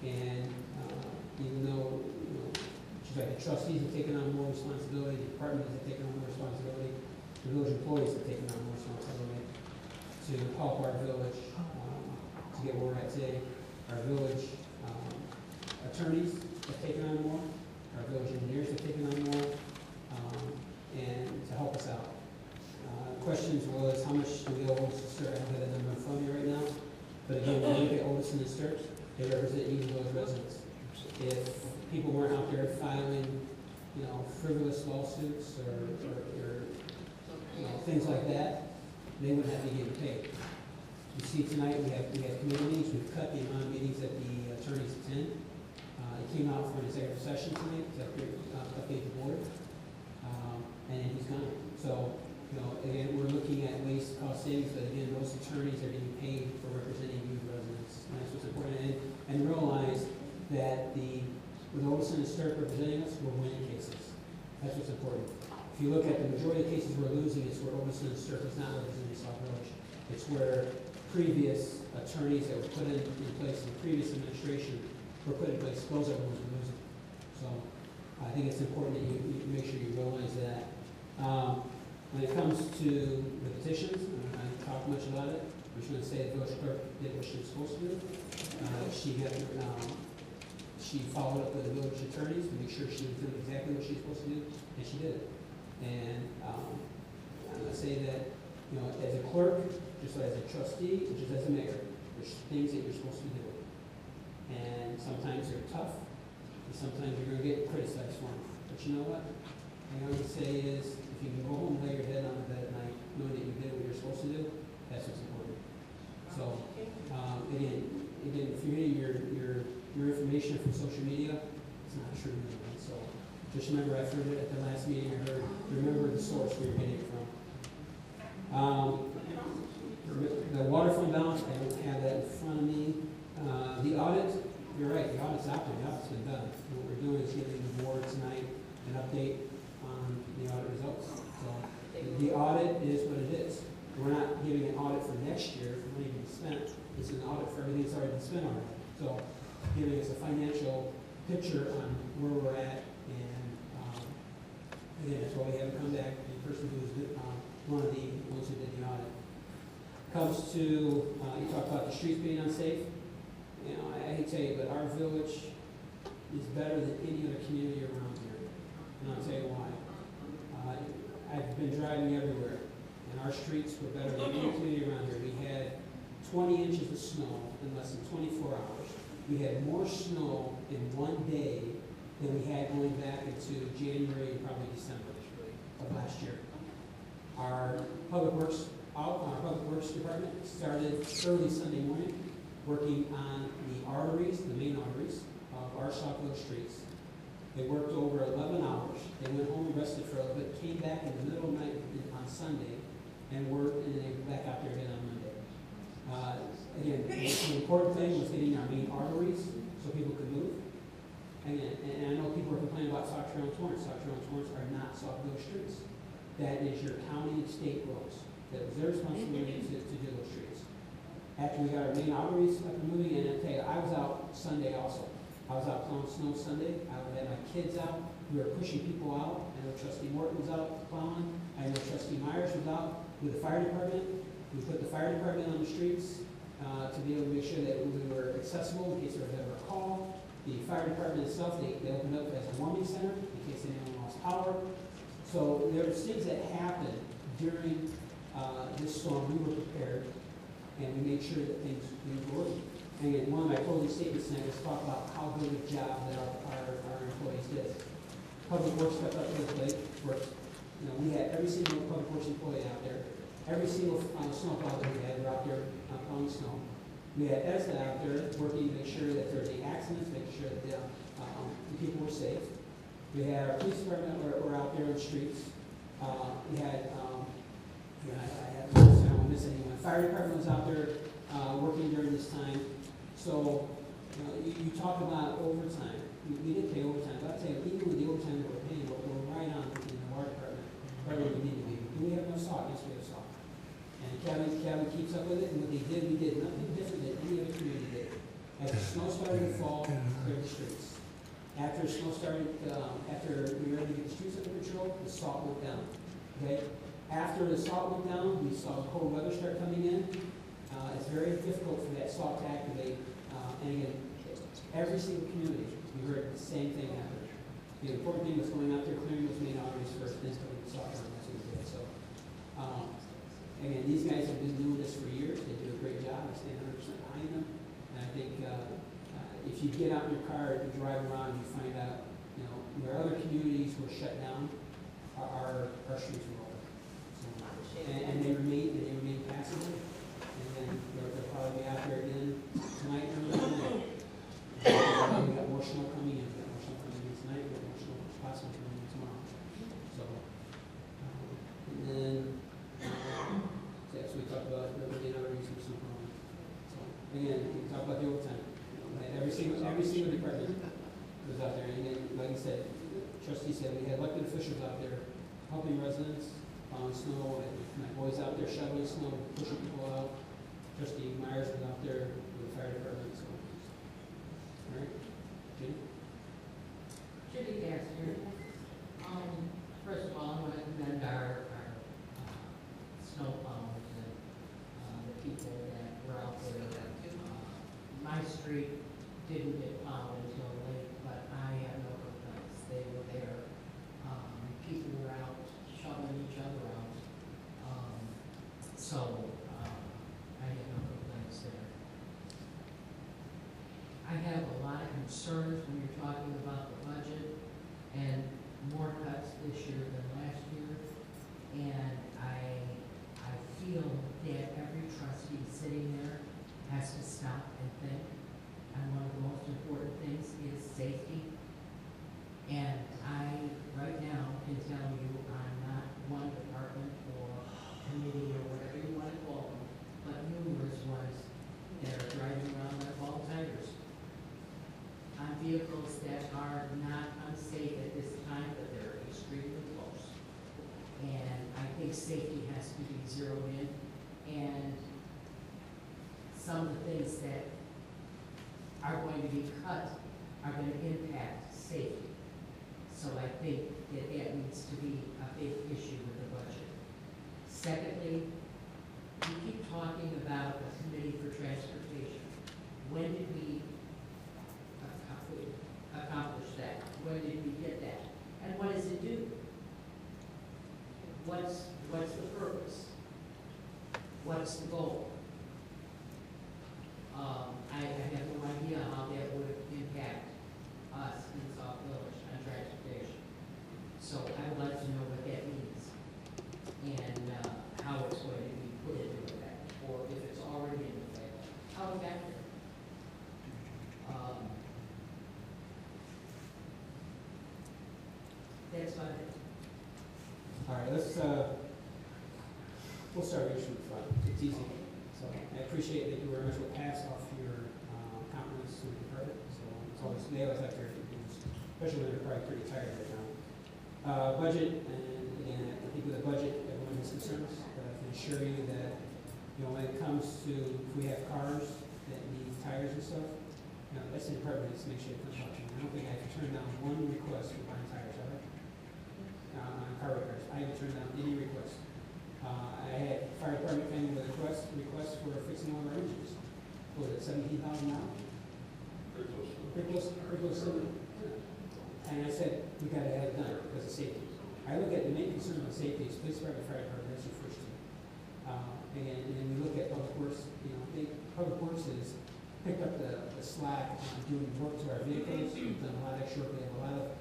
And even though, you know, just like the trustees have taken on more responsibility, the department has taken on more responsibility, the village employees have taken on more responsibility to help our village to get where we're at today. Our village attorneys have taken on more, our village engineers have taken on more, and to help us out. Questions was, how much do we owe Otis and Sturt? I don't have that number in front of me right now. But again, when we look at Otis and Sturt, they represent each of those residents. If people weren't out there filing, you know, frivolous lawsuits or you know, things like that, they wouldn't have to get paid. You see tonight we have committee meetings. We've cut the amount of meetings that the attorneys attend. It came out for an executive session tonight to update the board, and he's gone. So, you know, again, we're looking at ways to cost savings, but again, those attorneys are getting paid for representing you residents. And that's what's important. And realize that with Olson and Sturt representing us, we're winning cases. That's what's important. If you look at the majority of the cases we're losing, it's where Olson and Sturt is not representing Sauk Village. It's where previous attorneys that were put in place in the previous administration were put in place, those are the ones we're losing. So I think it's important that you make sure you realize that. When it comes to the petitions, I'm not going to talk much about it. I'm just going to say the village clerk did what she was supposed to do. She followed up with the village attorneys to make sure she was doing exactly what she was supposed to do, and she did it. And I'm going to say that, you know, as a clerk, just as a trustee, just as a mayor, there's things that you're supposed to do. And sometimes they're tough, and sometimes you're going to get criticized for them. But you know what? What I would say is, if you can go home and lay your head on the bed at night, knowing that you did what you're supposed to do, that's what's important. So, again, if you're getting your information from social media, it's not true. So, just remember, I've heard it at the last meeting. I heard, remember the source where you're getting it from. The water fund balance, I don't have that in front of me. The audit, you're right, the audit's out there. The audit's been done. What we're doing is giving the board tonight an update on the audit results. So the audit is what it is. We're not giving an audit for next year for money being spent. It's an audit for everything that's already been spent already. So giving us a financial picture on where we're at, and again, that's why we haven't come back. The person who was one of the ones who did the audit comes to you talk about the streets being unsafe. You know, I hate to tell you, but our village is better than any other community around here. And I'll tell you why. I've been driving everywhere, and our streets were better than any community around here. We had 20 inches of snow in less than 24 hours. We had more snow in one day than we had going back into January and probably December of last year. Our public works department started early Sunday morning working on the arteries, the main arteries of our Sauk Village streets. They worked over 11 hours. They went home and rested for a little bit, came back in the middle of the night on Sunday and worked, and then they went back out there again on Monday. Again, the important thing was getting our main arteries so people could move. And I know people are complaining about Sauk Trail and Torrance. Sauk Trail and Torrance are not Sauk Village streets. That is your county and state roads. That was their responsibility to do those streets. After we got our main arteries up and moving, and I tell you, I was out Sunday also. I was out plowing snow Sunday. I had my kids out. We were pushing people out. I know Trustee Morton was out plowing. I know Trustee Myers was out with the fire department. We put the fire department on the streets to be able to make sure that we were accessible in case there was ever a call. The fire department itself, they opened up as a warming center in case anyone lost power. So there's things that happened during this storm. We were prepared, and we made sure that things were working. And again, one of my closing statements tonight was talk about how good a job that our employees did. Public Works stepped up to the plate. You know, we had every single Public Works employee out there. Every single snowplow that we had were out there plowing snow. We had ESTA out there working to make sure that there were any accidents, making sure that the people were safe. We had our police department were out there on the streets. We had, I don't miss anyone. Fire department was out there working during this time. So, you talk about overtime. We did pay overtime, but I'd say even with the overtime that we're paying, we're right on in the water department, right where we need to be. Do we have no Sauk? Yes, we have Sauk. And Kevin keeps up with it, and what they did, we did nothing different than any other community did. As the snow started to fall, cleared the streets. After snow started, after we were able to get the streets under control, the salt went down. Okay? After the salt went down, we saw cold weather start coming in. It's very difficult for that salt to activate. And again, every single community, we heard the same thing happen. The important thing was going out there, clearing those main arteries first, then putting the salt down. That's what we did. So, again, these guys have been doing this for years. They do a great job. I stand 100% behind them. And I think if you get out in your car and drive around, you find out, where other communities were shut down, our streets were open. So, and they remain passable. And then they'll probably be out there again tonight or tonight. We got more snow coming in. We got more snow coming in tonight. We got more snow possibly coming in tomorrow. So, and then, so we talked about the other reasons for snow. So, again, we talk about the overtime. Every single department was out there. And again, like I said, trustee said, we had elected officials out there helping residents on snow. And my boys out there shoveling snow, pushing people out. Trustee Myers was out there with the fire department. So, all right, Jenny? Judy Gasker. First of all, I want to commend our snow plows and the people that were out there. My street didn't get plowed until late, but I have no complaints. They were there. People were out shoveling each other out. So I have no complaints there. I have a lot of concerns when you're talking about the budget and more cuts this year than last year. And I feel that every trustee sitting there has to stop and think. And one of the most important things is safety. And I, right now, can tell you I'm not one department or committee or whatever you want to call them, but numerous ones that are driving around like ball tigers on vehicles that are not unsafe at this time, but they're extremely close. And I think safety has to be zeroed in. And some of the things that are going to be cut are going to impact safety. So I think that needs to be a big issue with the budget. Secondly, we keep talking about a committee for transportation. When did we accomplish that? When did we get that? And what does it do? What's the purpose? What's the goal? I have no idea how that would impact us in Sauk Village on transportation. So I would like to know what that means and how it's going to be put into effect, or if it's already in effect, how it got there. That's about it. All right, we'll start with the front. It's easy. So I appreciate that you very much will pass off your compliments to the department. So it's always, they always like their things, especially when they're probably pretty tired right now. Budget, and again, I think with the budget, everyone has concerns, but I can assure you that, when it comes to, if we have cars that need tires and stuff, that's the department that's to make sure it comes out. I don't think I have turned down one request for buying tires, have I? On car repairs. I haven't turned down any request. I had fire department came with a request for fixing one of our engines. Was it $17,000? Pretty close to it. And I said, we gotta have it done because of safety. I look at the main concern about safety is police department, fire department, that's your first two. And then we look at public works, public works has picked up the slack on doing work to our vehicles. We've done a lot of extra work. We have a lot of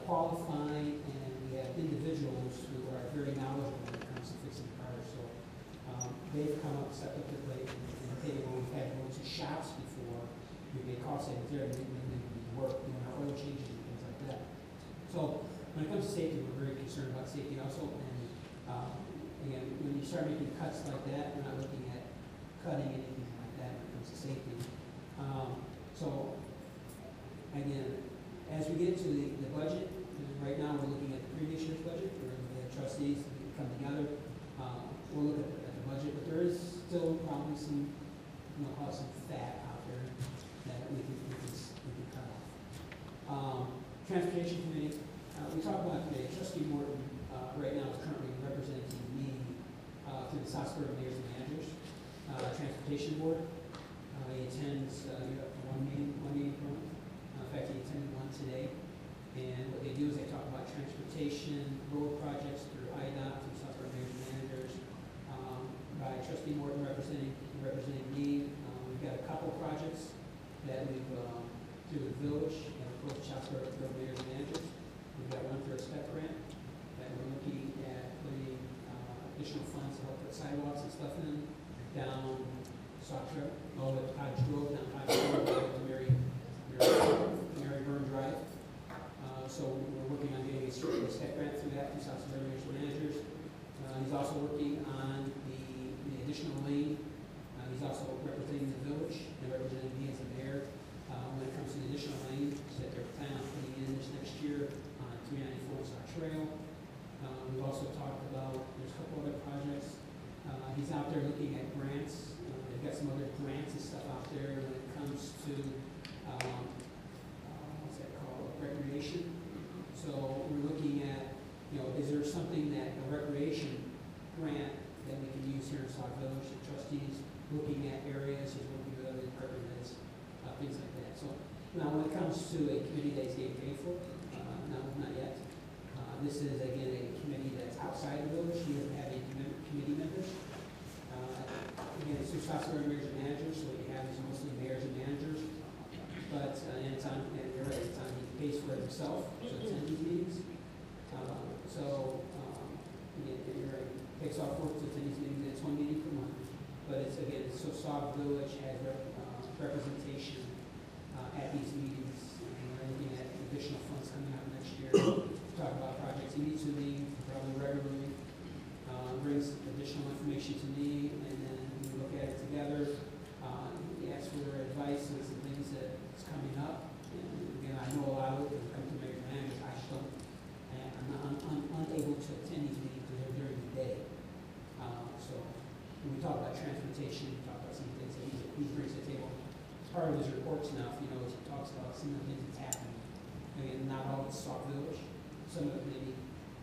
qualified, and we have individuals who are very knowledgeable when it comes to fixing cars. So they've come up, stepped up to the plate, and taken when we've had to go to shops before, we made cost savings there, and we work doing our oil changes and things like that. So when it comes to safety, we're very concerned about safety also. And again, when you start making cuts like that, we're not looking at cutting anything safety. So, again, as we get into the budget, right now we're looking at the previous year's budget, where the trustees come together. We'll look at the budget, but there is still probably some, call it some fat out there that we can cut off. Transportation Committee, we talked about today, Trustee Morton, right now is currently representing me through the Southborough Mayors and Managers Transportation Board. He attends one meeting per month. In fact, he attended one today. And what they do is they talk about transportation, road projects through IDOT, through Southborough Mayors and Managers. By Trustee Morton representing me, we've got a couple projects that we've through the village and both Southborough Mayors and Managers. We've got one for a step grant that we're looking at putting additional funds to help put sidewalks and stuff in down Sauk Trail, all the Cottage Grove, down Cottage Grove, to Mary Burn Drive. So we're working on getting a step grant through that through Southborough Mayors and Managers. He's also working on the additional lane. He's also representing the village and representing me as the mayor when it comes to the additional lane that they're planning on putting in this next year on 394 Sauk Trail. We've also talked about, there's a couple other projects. He's out there looking at grants. They've got some other grants and stuff out there when it comes to, what's that called, recreation. So we're looking at, is there something that a recreation grant that we can use here in Sauk Village, the trustees looking at areas, he's working with other departments, things like that. So now when it comes to a committee that's getting paid for, no, not yet. This is again a committee that's outside the village. He doesn't have any committee members. Again, it's through Southborough Mayors and Managers, so what you have is mostly mayors and managers. But and it's on, and you're right, it's on, he pays for it himself to attend these meetings. Again, you're right, takes off work to attend these meetings. It's one meeting per month, but it's again, so Sauk Village has representation at these meetings. And we're looking at additional funds coming out next year. Talk about projects he meets with me probably regularly, brings additional information to me, and then we look at it together. He asks for advice on some things that's coming up. And again, I know a lot of it when it comes to mayor and manager. I just don't, I'm unable to attend these meetings because they're during the day. So when we talk about transportation, we talk about some things that he brings to the table. As part of his reports now, if you know, he talks about some of the things that's happening. Again, not all it's Sauk Village. Some of it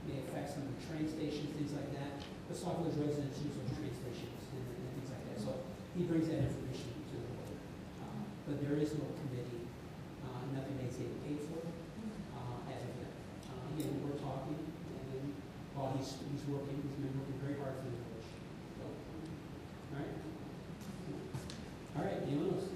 may affect some of the train stations, things like that. But Sauk Village residents use those train stations and things like that. So he brings that information to the board. But there is no committee, nothing that's getting paid for as of yet. Again, we're talking, and while he's working, he's been working very hard for the village. So, all right. All right, anyone else?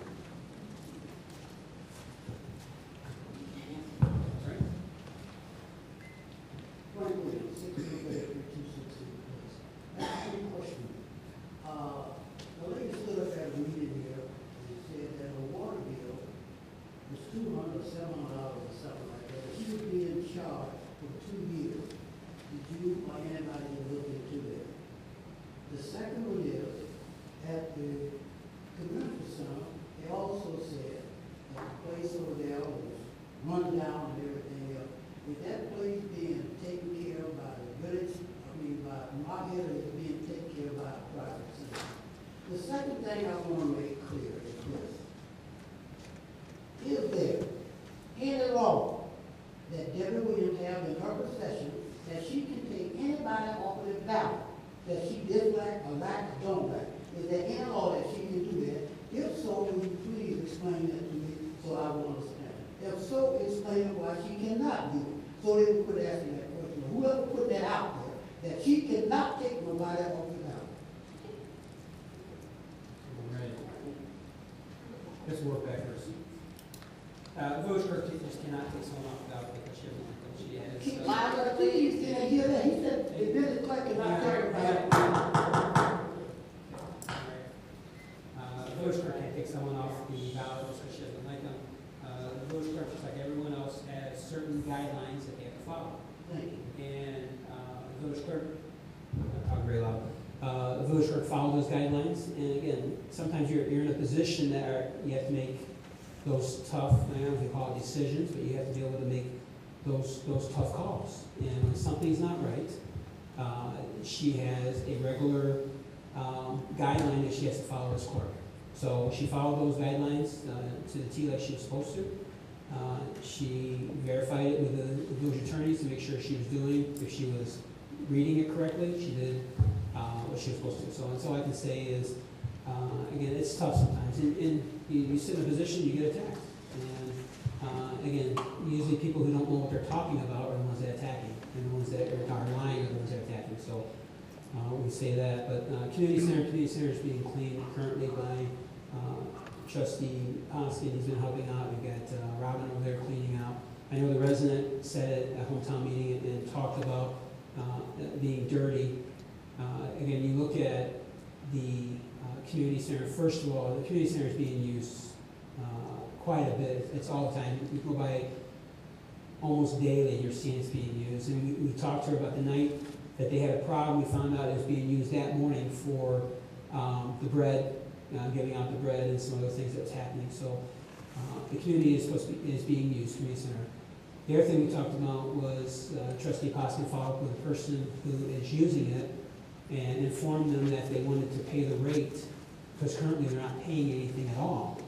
The lady stood up at a meeting here and said that her water bill was $200 or $700 or something like that. She would be in charge for 2 years. Did you or anybody look into that? The second one is, at the convention center, they also said that the place over there was run down and everything else. Is that place being taken care of by the village? By Market, is being taken care of by the private sector? The second thing I want to make clear is this. Is there any law that Debbie Williams has in her possession that she can take anybody off of the ballot that she dislike or like or don't like? Is there any law that she can do that? If so, will you please explain that to me so I will understand? If so, explain why she cannot do it. So they would quit asking that question. Whoever put that out there, that she cannot take nobody off the ballot. Right. Let's work backwards. Village clerk just cannot take someone off the ballot because she has. I think he didn't hear that. He said the village clerk cannot take everybody. Village clerk can't take someone off the ballot because she doesn't like them. The village clerk, just like everyone else, has certain guidelines that they have to follow. Thank you. And the village clerk, I'll talk very loud. The village clerk her to follow those guidelines. And again, sometimes you're in a position that you have to make those tough, I don't know if you call it decisions, but you have to be able to make those tough calls. And when something's not right, she has a regular guideline that she has to follow as clerk. So she followed those guidelines to the T like she was supposed to. She verified it with the village attorneys to make sure she was doing, if she was reading it correctly, she did what she was supposed to. So that's all I can say is, again, it's tough sometimes. And you sit in a position, you get attacked. And again, usually people who don't know what they're talking about are the ones that are attacking, and the ones that are lying are the ones that are attacking. So we say that. But community center is being cleaned currently by Trustee Ponsky. He's been helping out. We've got Robin over there cleaning out. I know the resident said it at hometown meeting and talked about being dirty. Again, you look at the community center. First of all, the community center is being used quite a bit. It's all the time. You go by almost daily, you're seeing it's being used. And we talked to her about the night that they had a problem. We found out it was being used that morning for the bread, giving out the bread and some other things that was happening. So the community is being used, community center. The other thing we talked about was Trustee Poskin followed up with the person who is using it and informed them that they wanted to pay the rate, because currently they're not paying anything at all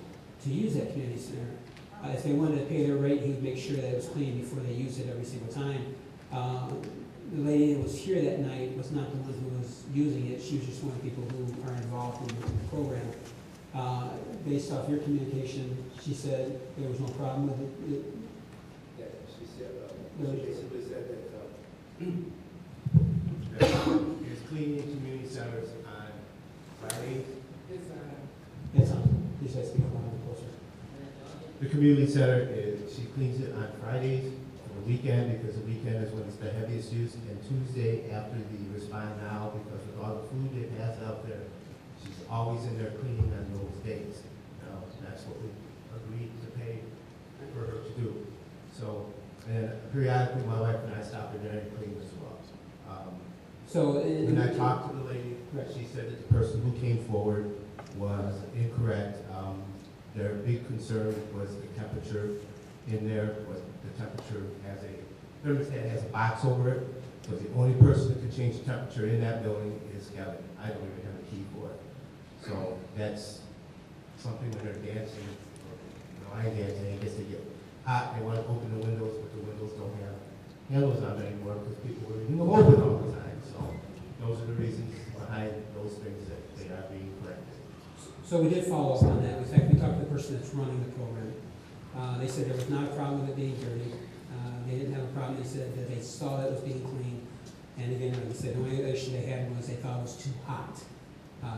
to use that community center. If they wanted to pay their rate, he would make sure that it was clean before they used it every single time. The lady that was here that night was not the one who was using it. She was just one of the people who are involved in the program. Based off your communication, she said there was no problem with it. Yeah, she said, Really? she basically said that it's cleaning community centers on Fridays. It's on. This has to be a little closer. The community center she cleans it on Fridays for the weekend, because the weekend is when it's the heaviest use, and Tuesday after the Respond Now, because with all the food they pass out there, she's always in there cleaning on those days. That's what we agreed to pay for her to do. So, and periodically my wife and I stop in there and clean as well. When I talked to the lady, she said that the person who came forward was incorrect. Their big concern was the temperature in there. The temperature has a thermostat has a box over it, so the only person that can change the temperature in that building is Kelly. I don't even have a key for it. So that's something when they're dancing, or I ain't dancing, I guess they get hot. They want to open the windows, but the windows don't have handles on them anymore because people are leaving them open all the time. So those are the reasons behind those things that they are being corrected. So we did follow up on that. In fact, we talked to the person that's running the program. They said there was not a problem with it being dirty. They didn't have a problem. They said that they saw that it was being clean. And again, like I said, the only issue they had was they thought it was too hot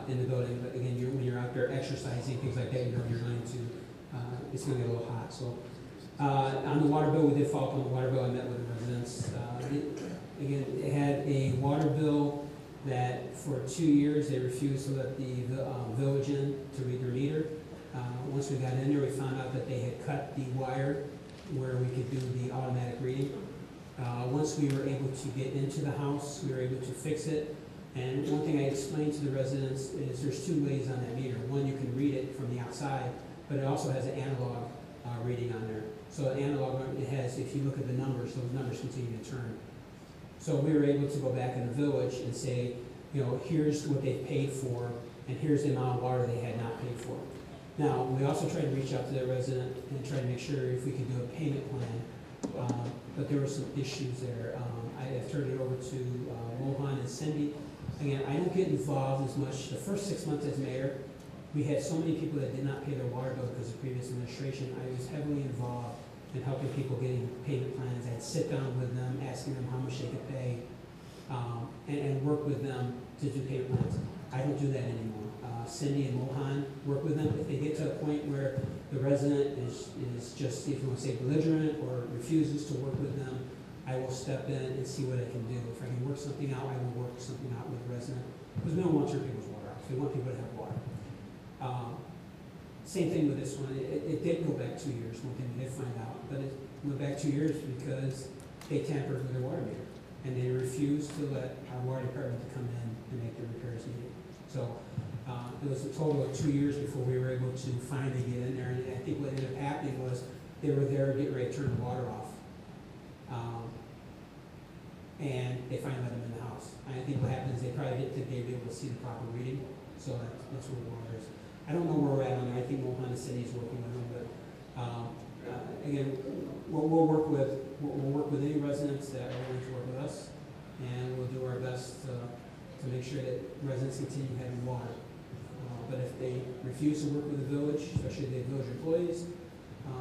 in the building. But again, when you're out there exercising, things like that, you're going to, it's going to get a little hot. So on the water bill, we did follow up on the water bill. I met with the residents. Again, it had a water bill that for 2 years they refused to let the village in to read their meter. Once we got in there, we found out that they had cut the wire where we could do the automatic reading. Once we were able to get into the house, we were able to fix it. And one thing I explained to the residents is there's 2 ways on that meter. One, you can read it from the outside, but it also has an analog reading on there. So an analog, it has, if you look at the numbers, those numbers continue to turn. So we were able to go back in the village and say, here's what they paid for, and here's the amount of water they had not paid for. Now, we also tried to reach out to the resident and try to make sure if we could do a payment plan, but there were some issues there. I have turned it over to Mohan and Cindy. Again, I don't get involved as much. The first 6 months as mayor, we had so many people that did not pay their water bill because of previous administration. I was heavily involved in helping people getting payment plans. I'd sit down with them, asking them how much they could pay, and work with them to do payment plans. I don't do that anymore. Cindy and Mohan work with them. If they get to a point where the resident is just, if you want to say belligerent or refuses to work with them, I will step in and see what I can do. If I can work something out, I will work something out with the resident. Because we don't want to turn people's water off. We want people to have water. Same thing with this one. It did go back 2 years, one thing we did find out. But it went back 2 years because they tampered with their water meter. And they refused to let our water department to come in and make the repairs needed. So, it was a total of 2 years before we were able to finally get in there, and I think what ended up happening was they were there getting ready to turn the water off. And they finally let them in the house. And I think what happens, they probably didn't think they'd be able to see the proper reading, so that's where the water is. I don't know where we're at on there, I think Mohana City is working with them, but, again, we'll work with any residents that are willing to work with us, and we'll do our best to make sure that residents continue having water. But if they refuse to work with the village, especially the village employees,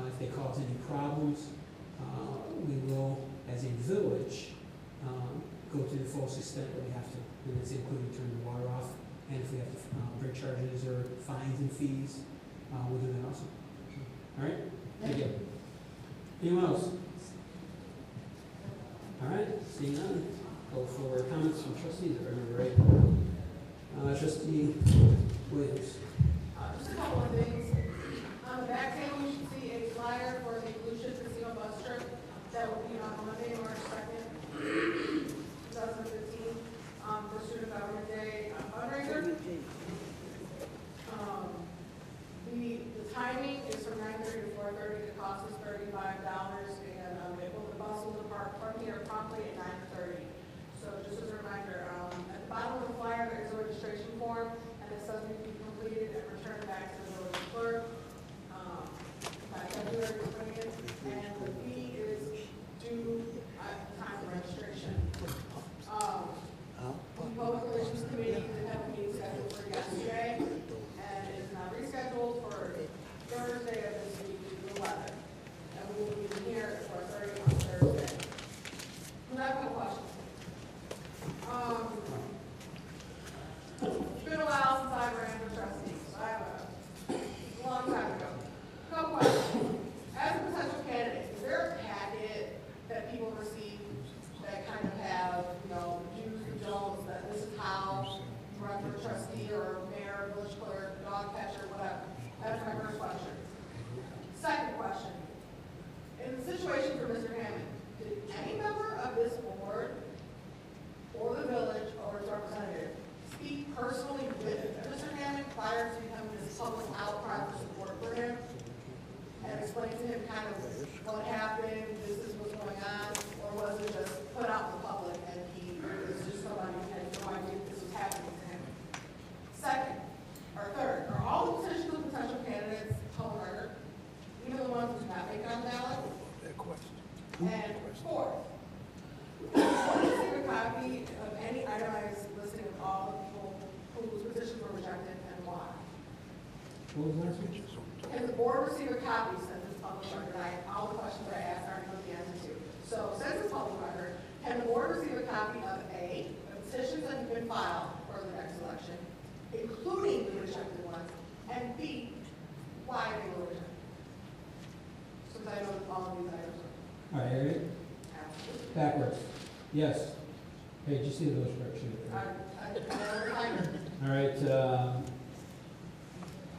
if they cause any problems, we will, as a village, go to the fullest extent that we have to, and it's including turning the water off, and if we have to bring charges or fines and fees, we'll do that also. All right? Thank you. Anyone else? All right, seeing none, go for comments from trustees, if I remember right. Trustee Williams. Just a couple of things. On the back table, you should see a flyer for the Blue Ship Casino bus trip. That will be on Monday, March 2nd, 2015, for Student Government Day fundraiser. The timing is from 9:30 to 4:30. The cost is $35, and the bus will depart from here promptly at 9:30. So just as a reminder, at the bottom of the flyer, there is a registration form, and it says to be completed and returned back to the village clerk by February 20th, and the fee is due at the time of registration. The Public Relations Committee did have a meeting scheduled for yesterday, and it is now rescheduled for Thursday of this week due to the weather. And we will be here at 4:30 on Thursday. I have no questions. It's been a while since I ran for trustee, so I have a long time ago. No question. As a potential candidate, is there a packet that people receive that kind of have, do's and don'ts, that this is how you run for trustee or mayor, village clerk, dog catcher, whatever? That's my first question. Second question. In the situation for Mr. Hammond, did any member of this board or the village or its representative speak personally with Mr. Hammond prior to becoming this public outcry for support for him and explain to him kind of what happened, this is what's going on, or was it just put out in the public and he was just somebody who had no idea this was happening to him? Second, or third, are all the petitions of potential candidates public record, even the ones who do not make it on the ballot? And fourth, want to see a copy of any itemized listing of all the people whose petitions were rejected and why? What was the last one? Can the board receive a copy since it's public record? All the questions that I asked are going to be answered to. So since it's public record, can the board receive a copy of A, the petitions that have been filed for the next election, including the rejected ones, and B, why they were rejected? Since I know all of these items are. All right, are you Absolutely. backwards? Yes. Hey, did you see those corrections? All right,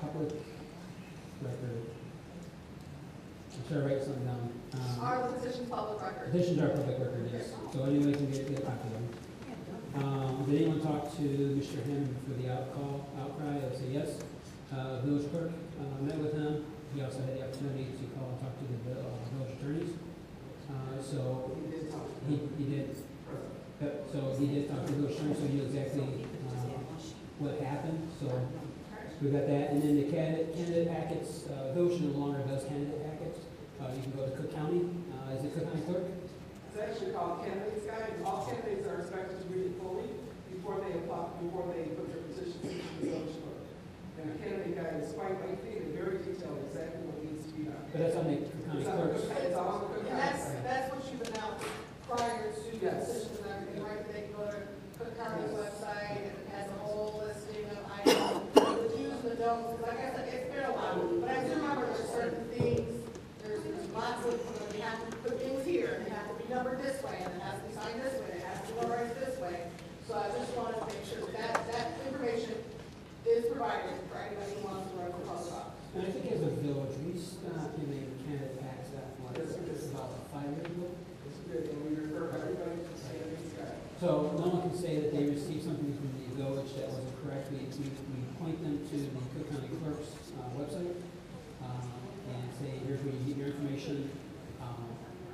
public record. I'm sure I write something down. Are the petitions public record? Petitions are public record, yes. So anyone can get a copy of them. Did anyone talk to Mr. Hammond for the outcry? I would say yes. Village clerk met with him. He also had the opportunity to call and talk to the village attorneys. So he did. So he did talk to the village attorney, so he knew exactly what happened. So we got that, and then the candidate packets. Village no longer does candidate packets. You can go to Cook County. Is it Cook County Clerk? It's actually called candidates guide, and all candidates are expected to read it fully before they apply, before they put their petition in the village clerk. And the candidate guide is quite lengthy and very detailed, exactly what needs to be done. But that's on the Cook County Clerk. It's on the Cook And County. that's what you've announced prior to the Yes. decisions and everything, right? They can go to Cook County's website and it has a whole listing of items, the do's and the don'ts. Like I said, it's been a while, but I do remember there's certain things, there's lots of, you have to put things here, and they have to be numbered this way, and it has to be signed this way, and it has to be notarized this way. So I just wanted to make sure that information is provided for anybody who wants to run for public office. And I think as a village, we stopped giving candidate packs that much. It's about 5 years ago. It's good, and we refer everybody to the candidates guide. So no one can say that they received something from the village that wasn't correct, we point them to the Cook County Clerk's website and say, here's where you get your information.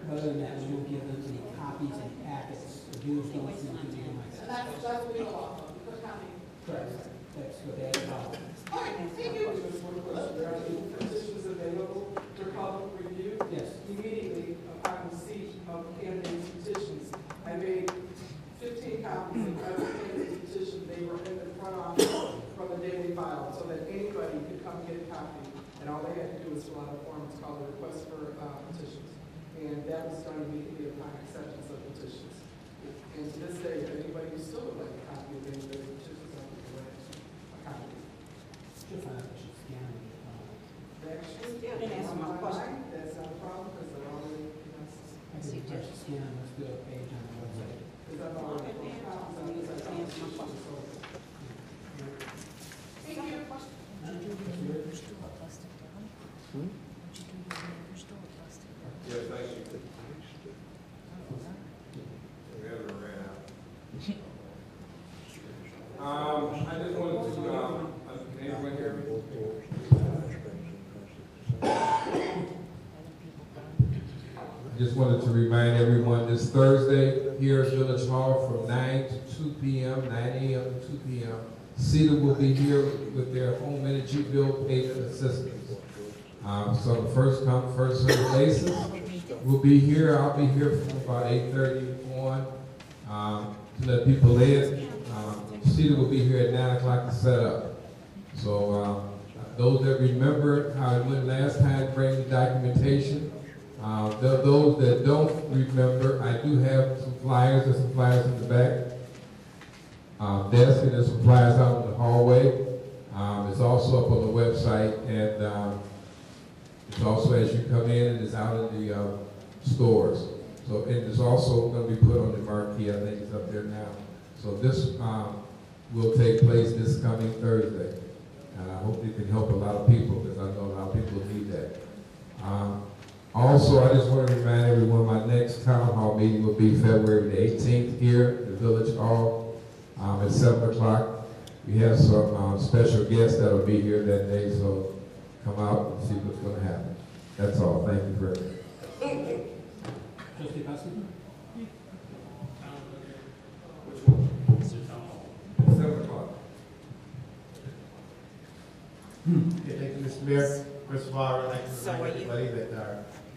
Other than that, we don't give them any copies and packets. The dues don't seem to be like And that. that's what we allow, Cook County. Correct. That's what they have. All right, thank you. Just one question, are the petitions available for public review? Yes. Immediately upon receipt of candidates' petitions, I made 15 copies of every candidate's petition. They were in the front office from the day they filed, so that anybody could come get a copy. And all they had to do was fill out a form. It's called a request for petitions. And that was done immediately upon acceptance of petitions. And to this day, if anybody who still would like a copy of any of those petitions, I would like a copy. Should find out if she's scanning it. Actually, Yeah, and answer my question. that's not a problem, because they're already, I think if she's scanning, let's do a page on the website. because I've already put copies on these, I can't answer my question. Thank you. Yes, thank you. We haven't ran out. I just wanted to, can anyone hear me? I just wanted to remind everyone this Thursday here at Village Hall from 9 to 2 p.m., 9 a.m. to 2 p.m. CETA will be here with their home energy bill payment assistance. So the first come, first served basis. We'll be here. I'll be here from about 8:30 on to let people in. CETA will be here at 9 o'clock to set up. So those that remember how it went last time, bring the documentation. Those that don't remember, I do have some flyers. There's some flyers in the back desk, and there's some flyers out in the hallway. It's also up on the website, and it's also as you come in, and it's out in the stores. So it's also going to be put on the marquee. I think it's up there now. So this will take place this coming Thursday, and I hope it can help a lot of people, because I know a lot of people need that. Also, I just want to remind everyone my next town hall meeting will be February the 18th here at the Village Hall at 7 o'clock. We have some special guests that will be here that day, so come out and see what's going to happen. That's all. Thank you very much. Trustee Pascal? Which one? 7 o'clock. Okay, thank you, Mr. Mayor. First of all, I'd like to remind everybody that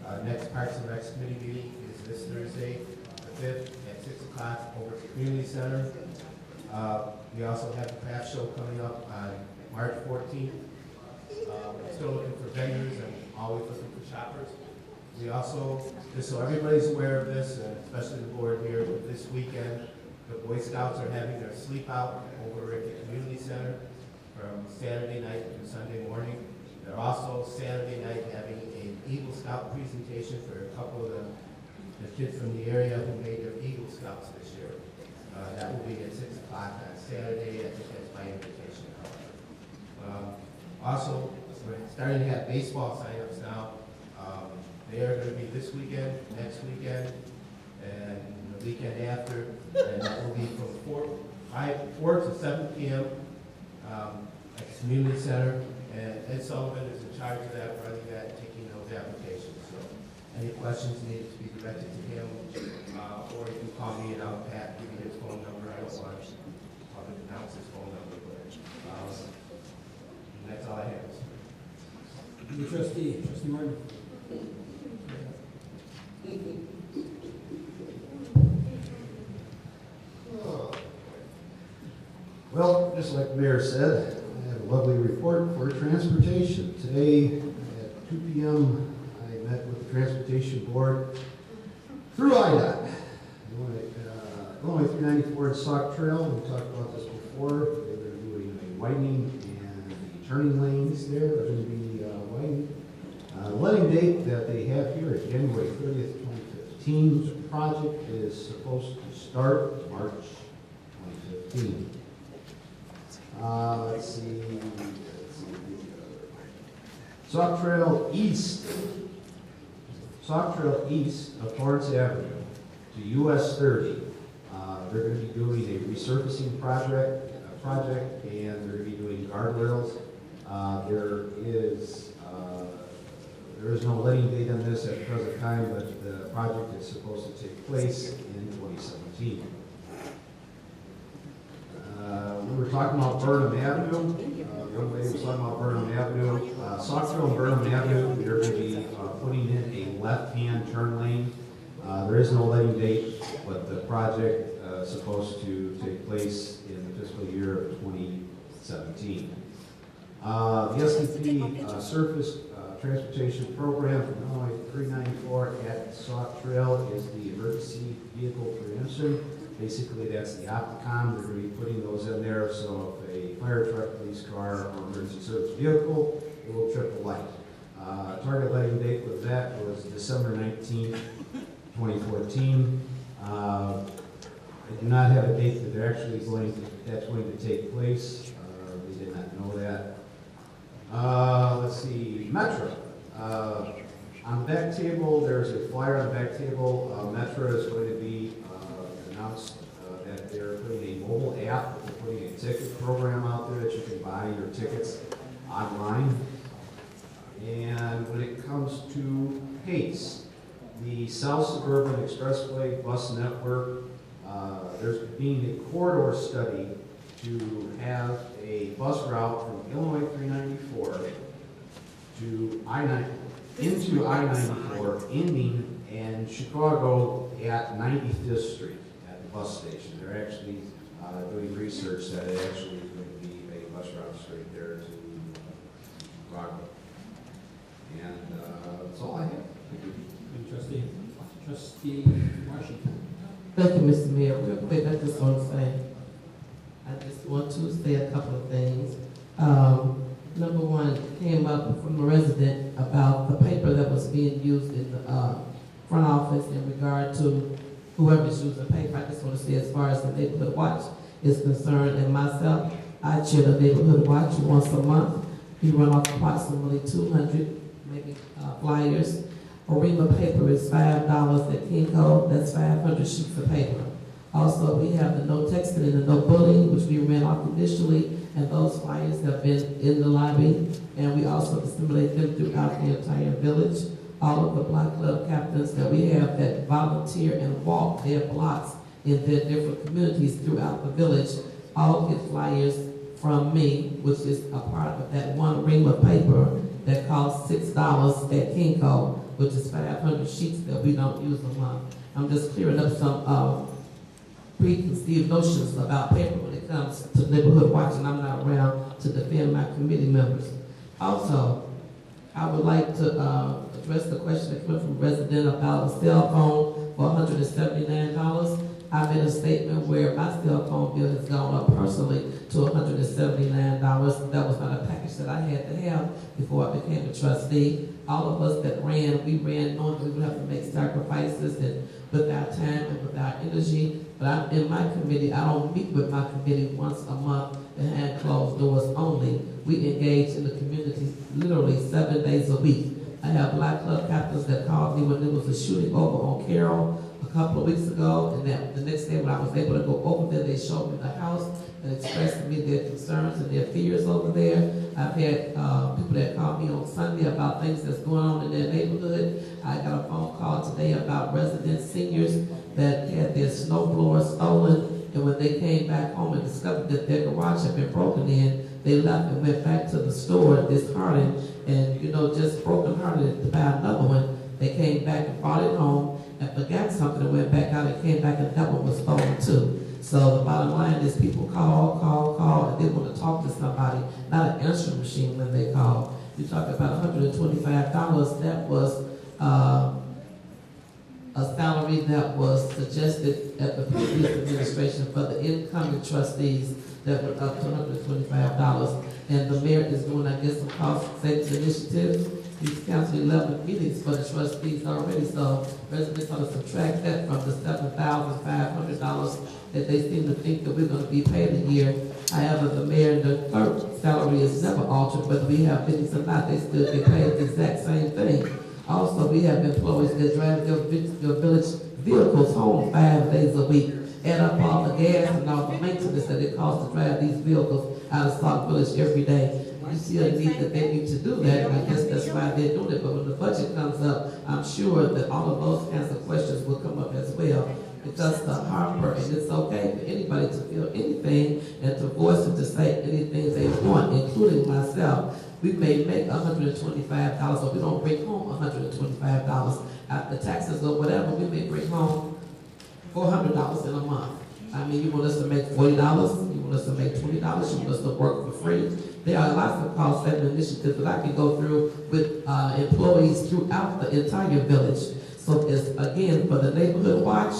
our next Parks and Recs Committee meeting is this Thursday, the 5th, at 6 o'clock over at the Community Center. We also have the craft show coming up on March 14th. We're still looking for vendors and always looking for shoppers. We also, just so everybody's aware of this, and especially the board here, this weekend, the Boy Scouts are having their sleep out over at the Community Center from Saturday night to Sunday morning. They're also Saturday night having an Eagle Scout presentation for a couple of the kids from the area who made their Eagle Scouts this year. That will be at 6 o'clock on Saturday. I think that's by invitation. Also, we're starting to have baseball signups now. They are going to be this weekend, next weekend, and the weekend after, and that will be from 4 to 7 p.m. At the Community Center. And Ed Sullivan is in charge of that, running that, taking those applications. So any questions need to be directed to him, or you can call me and I'll give you his phone number. I don't want to probably announce his phone number, but and that's all I have. Trustee Martin? Well, just like the mayor said, I have a lovely report for transportation. Today at 2 p.m., I met with the Transportation Board through IDOT. Illinois 394 and Sauk Trail, we talked about this before. They're doing a widening and the turning lanes there are going to be widened. The letting date that they have here is January 30th, 2015. The project is supposed to start March 2015. Let's see. Sauk Trail East of Torrance Avenue to US 30. They're going to be doing a resurfacing project project, and they're gonna be doing guardrails. There is no letting date on this at the present time, but the project is supposed to take place in 2017. We were talking about Burnham Avenue. The young lady was talking about Burnham Avenue. Saukville and Burnham Avenue, they're going to be putting in a left-hand turn lane. There is no letting date, but the project is supposed to take place in the fiscal year of 2017. The S&P Surface Transportation Program from Illinois 394 at Sauk Trail is the emergency vehicle preemption. Basically, that's the Opticom. They're going to be putting those in there, so if a fire truck, police car, or emergency service vehicle, it will trip a light. Target lighting date with that was December 19th, 2014. I do not have a date that they're actually that's going to take place. We did not know that. Let's see, Metro. On the back table, there's a flyer on the back table. Metro is going to be announced that they're putting a mobile app, they're putting a ticket program out there that you can buy your tickets online. And when it comes to PACE, the South Suburban Expressway Bus Network, there's being a corridor study to have a bus route from Illinois 394 to I-9 into I-94, ending in Chicago at 95th Street at the bus station. They're actually doing research that it actually is going to be a bus route straight there to Chicago. And that's all I have. Trustee Washington. Thank you, Mr. Mayor. Real quick, I just want to say a couple of things. Number one, came up from a resident about the paper that was being used in the front office in regard to whoever's using paper. I just want to say, as far as the neighborhood watch is concerned, and myself, I chair the neighborhood watch once a month. We run off approximately 200 maybe flyers. Arima paper is $5 at Kinko. That's 500 sheets of paper. Also, we have the no texting and the no bullying, which we ran off initially, and those flyers have been in the lobby, and we also disseminate them throughout the entire village. All of the block club captains that we have that volunteer and walk their blocks in their different communities throughout the village all get flyers from me, which is a part of that one ream of paper that costs $6 at Kinko, which is 500 sheets that we don't use a month. I'm just clearing up some preconceived notions about paper when it comes to neighborhood watch, and I'm not around to defend my committee members. Also, I would like to address the question that came from a resident about a cell phone for $179. I made a statement where my cell phone bill has gone up personally to $179. That was not a package that I had to have before I became a trustee. All of us that we ran knowing we would have to make sacrifices and with our time and with our energy. But in my committee, I don't meet with my committee once a month behind closed doors only. We engage in the community literally 7 days a week. I have Black Club captains that called me when there was a shooting over on Carroll a couple of weeks ago, and that the next day when I was able to go over there, they showed me the house and expressed to me their concerns and their fears over there. I've had people that called me on Sunday about things that's going on in their neighborhood. I got a phone call today about residents, seniors that had their snow blowers stolen, and when they came back home and discovered that their garage had been broken in, they left and went back to the store disheartened and, just broken-hearted to buy another one. They came back and brought it home and forgot something and went back out and came back and that one was stolen too. So the bottom line is people call, and they want to talk to somebody, not an answering machine when they call. You talk about $125, that was a salary that was suggested at the previous administration for the incoming trustees that went up to $125. And the mayor is doing, I guess, some cost savings initiatives. He's canceled 11 meetings for the trustees already, so residents ought to subtract that from the $7,500 that they seem to think that we're going to be paid a year. However, the mayor and the clerk salary is never altered, whether we have meetings or not, they still get paid the exact same thing. Also, we have employees that drive their village vehicles home 5 days a week. add up all the gas and all the maintenance that it costs to drive these vehicles out of Sauk Village every day. You see a need that they need to do that, and I guess that's why they're doing it. But when the budget comes up, I'm sure that all of those kinds of questions will come up as well. Because the Harper, and it's okay for anybody to feel anything and to voice and to say anything they want, including myself. We may make $125, but we don't bring home $125. After taxes or whatever, we may bring home $400 in a month. I mean, you want us to make $40, you want us to make $20, you want us to work for free. There are lots of cost-saving initiatives that I can go through with employees throughout the entire village. So it's, again, for the neighborhood watch,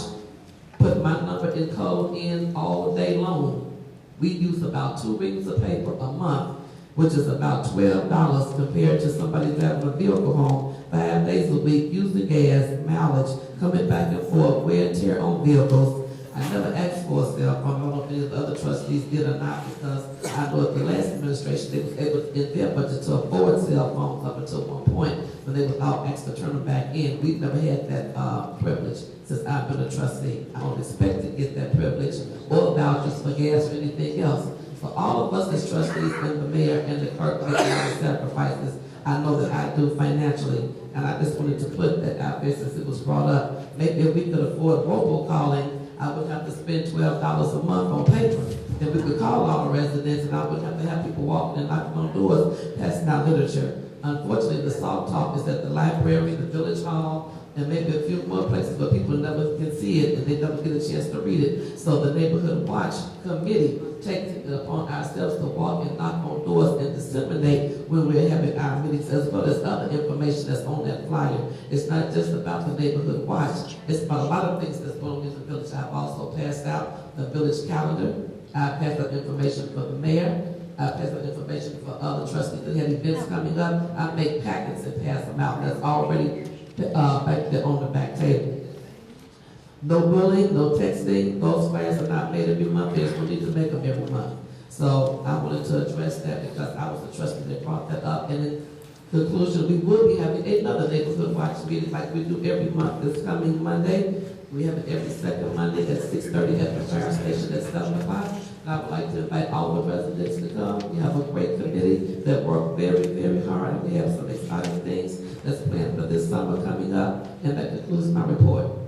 put my number in code in all day long. We use about 2 reams of paper a month, which is about $12 compared to somebody driving a vehicle home 5 days a week, using gas, mileage, coming back and forth, wear and tear on vehicles. I never asked for a cell phone. I don't know if any of the other trustees did or not, because I know at the last administration they was able to, in their budget, to afford cell phones up until one point when they was all asked to turn them back in. We've never had that privilege since I've been a trustee. I don't expect to get that privilege or vouchers for gas or anything else. For all of us as trustees and the mayor and the clerk making our sacrifices, I know that I do financially, and I just wanted to put that out there since it was brought up. Maybe if we could afford robocalling, I would have to spend $12 a month on paper. Then we could call all the residents, and I wouldn't have to have people walking and knocking on doors, passing out literature. Unfortunately, the Sauk Talk is at the library, the village hall, and maybe a few more places where people never can see it and they never get a chance to read it. So the Neighborhood Watch Committee takes it upon ourselves to walk and knock on doors and disseminate when we're having our meetings, as well as other information that's on that flyer. It's not just about the Neighborhood Watch. It's about a lot of things that's going on in the village. I've also passed out the village calendar. I've passed out information for the mayor. I've passed out information for other trustees that have events coming up. I make packets and pass them out. That's already back there on the back table. No bullying, no texting. Those flyers are not made every month. There's no need to make them every month. So I wanted to address that because I was the trustee that brought that up. And in conclusion, we will be having another neighborhood watch meeting like we do every month. This coming Monday, we have it every second Monday at 6:30 at the fire station at 7 o'clock. And I would like to invite all the residents to come. We have a great committee that work very, very hard, and we have some exciting things that's planned for this summer coming up. And that concludes my report.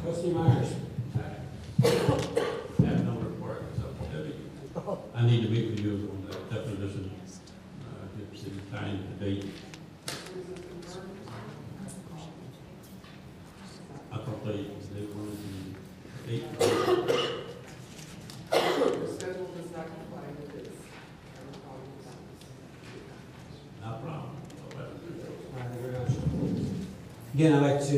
Trustee Myers. I have no report, so I need to meet with you on the definition, get the time, the date. I thought they wanted the date. The schedule does not comply with this. No problem. Again, I'd like to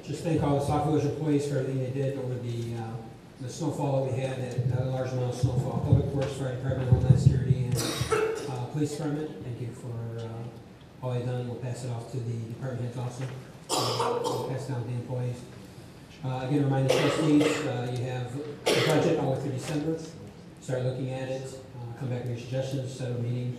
just thank all the Sauk Village employees for everything they did over the snowfall that we had, that large amount of snowfall. Public Works, Fire Department, Homeland Security, and Police Department. Thank you for all you've done. We'll pass it off to the department heads also. We'll pass it down to the employees. Again, remind the trustees, you have the budget all the way through December. Start looking at it, come back with your suggestions, set a meeting.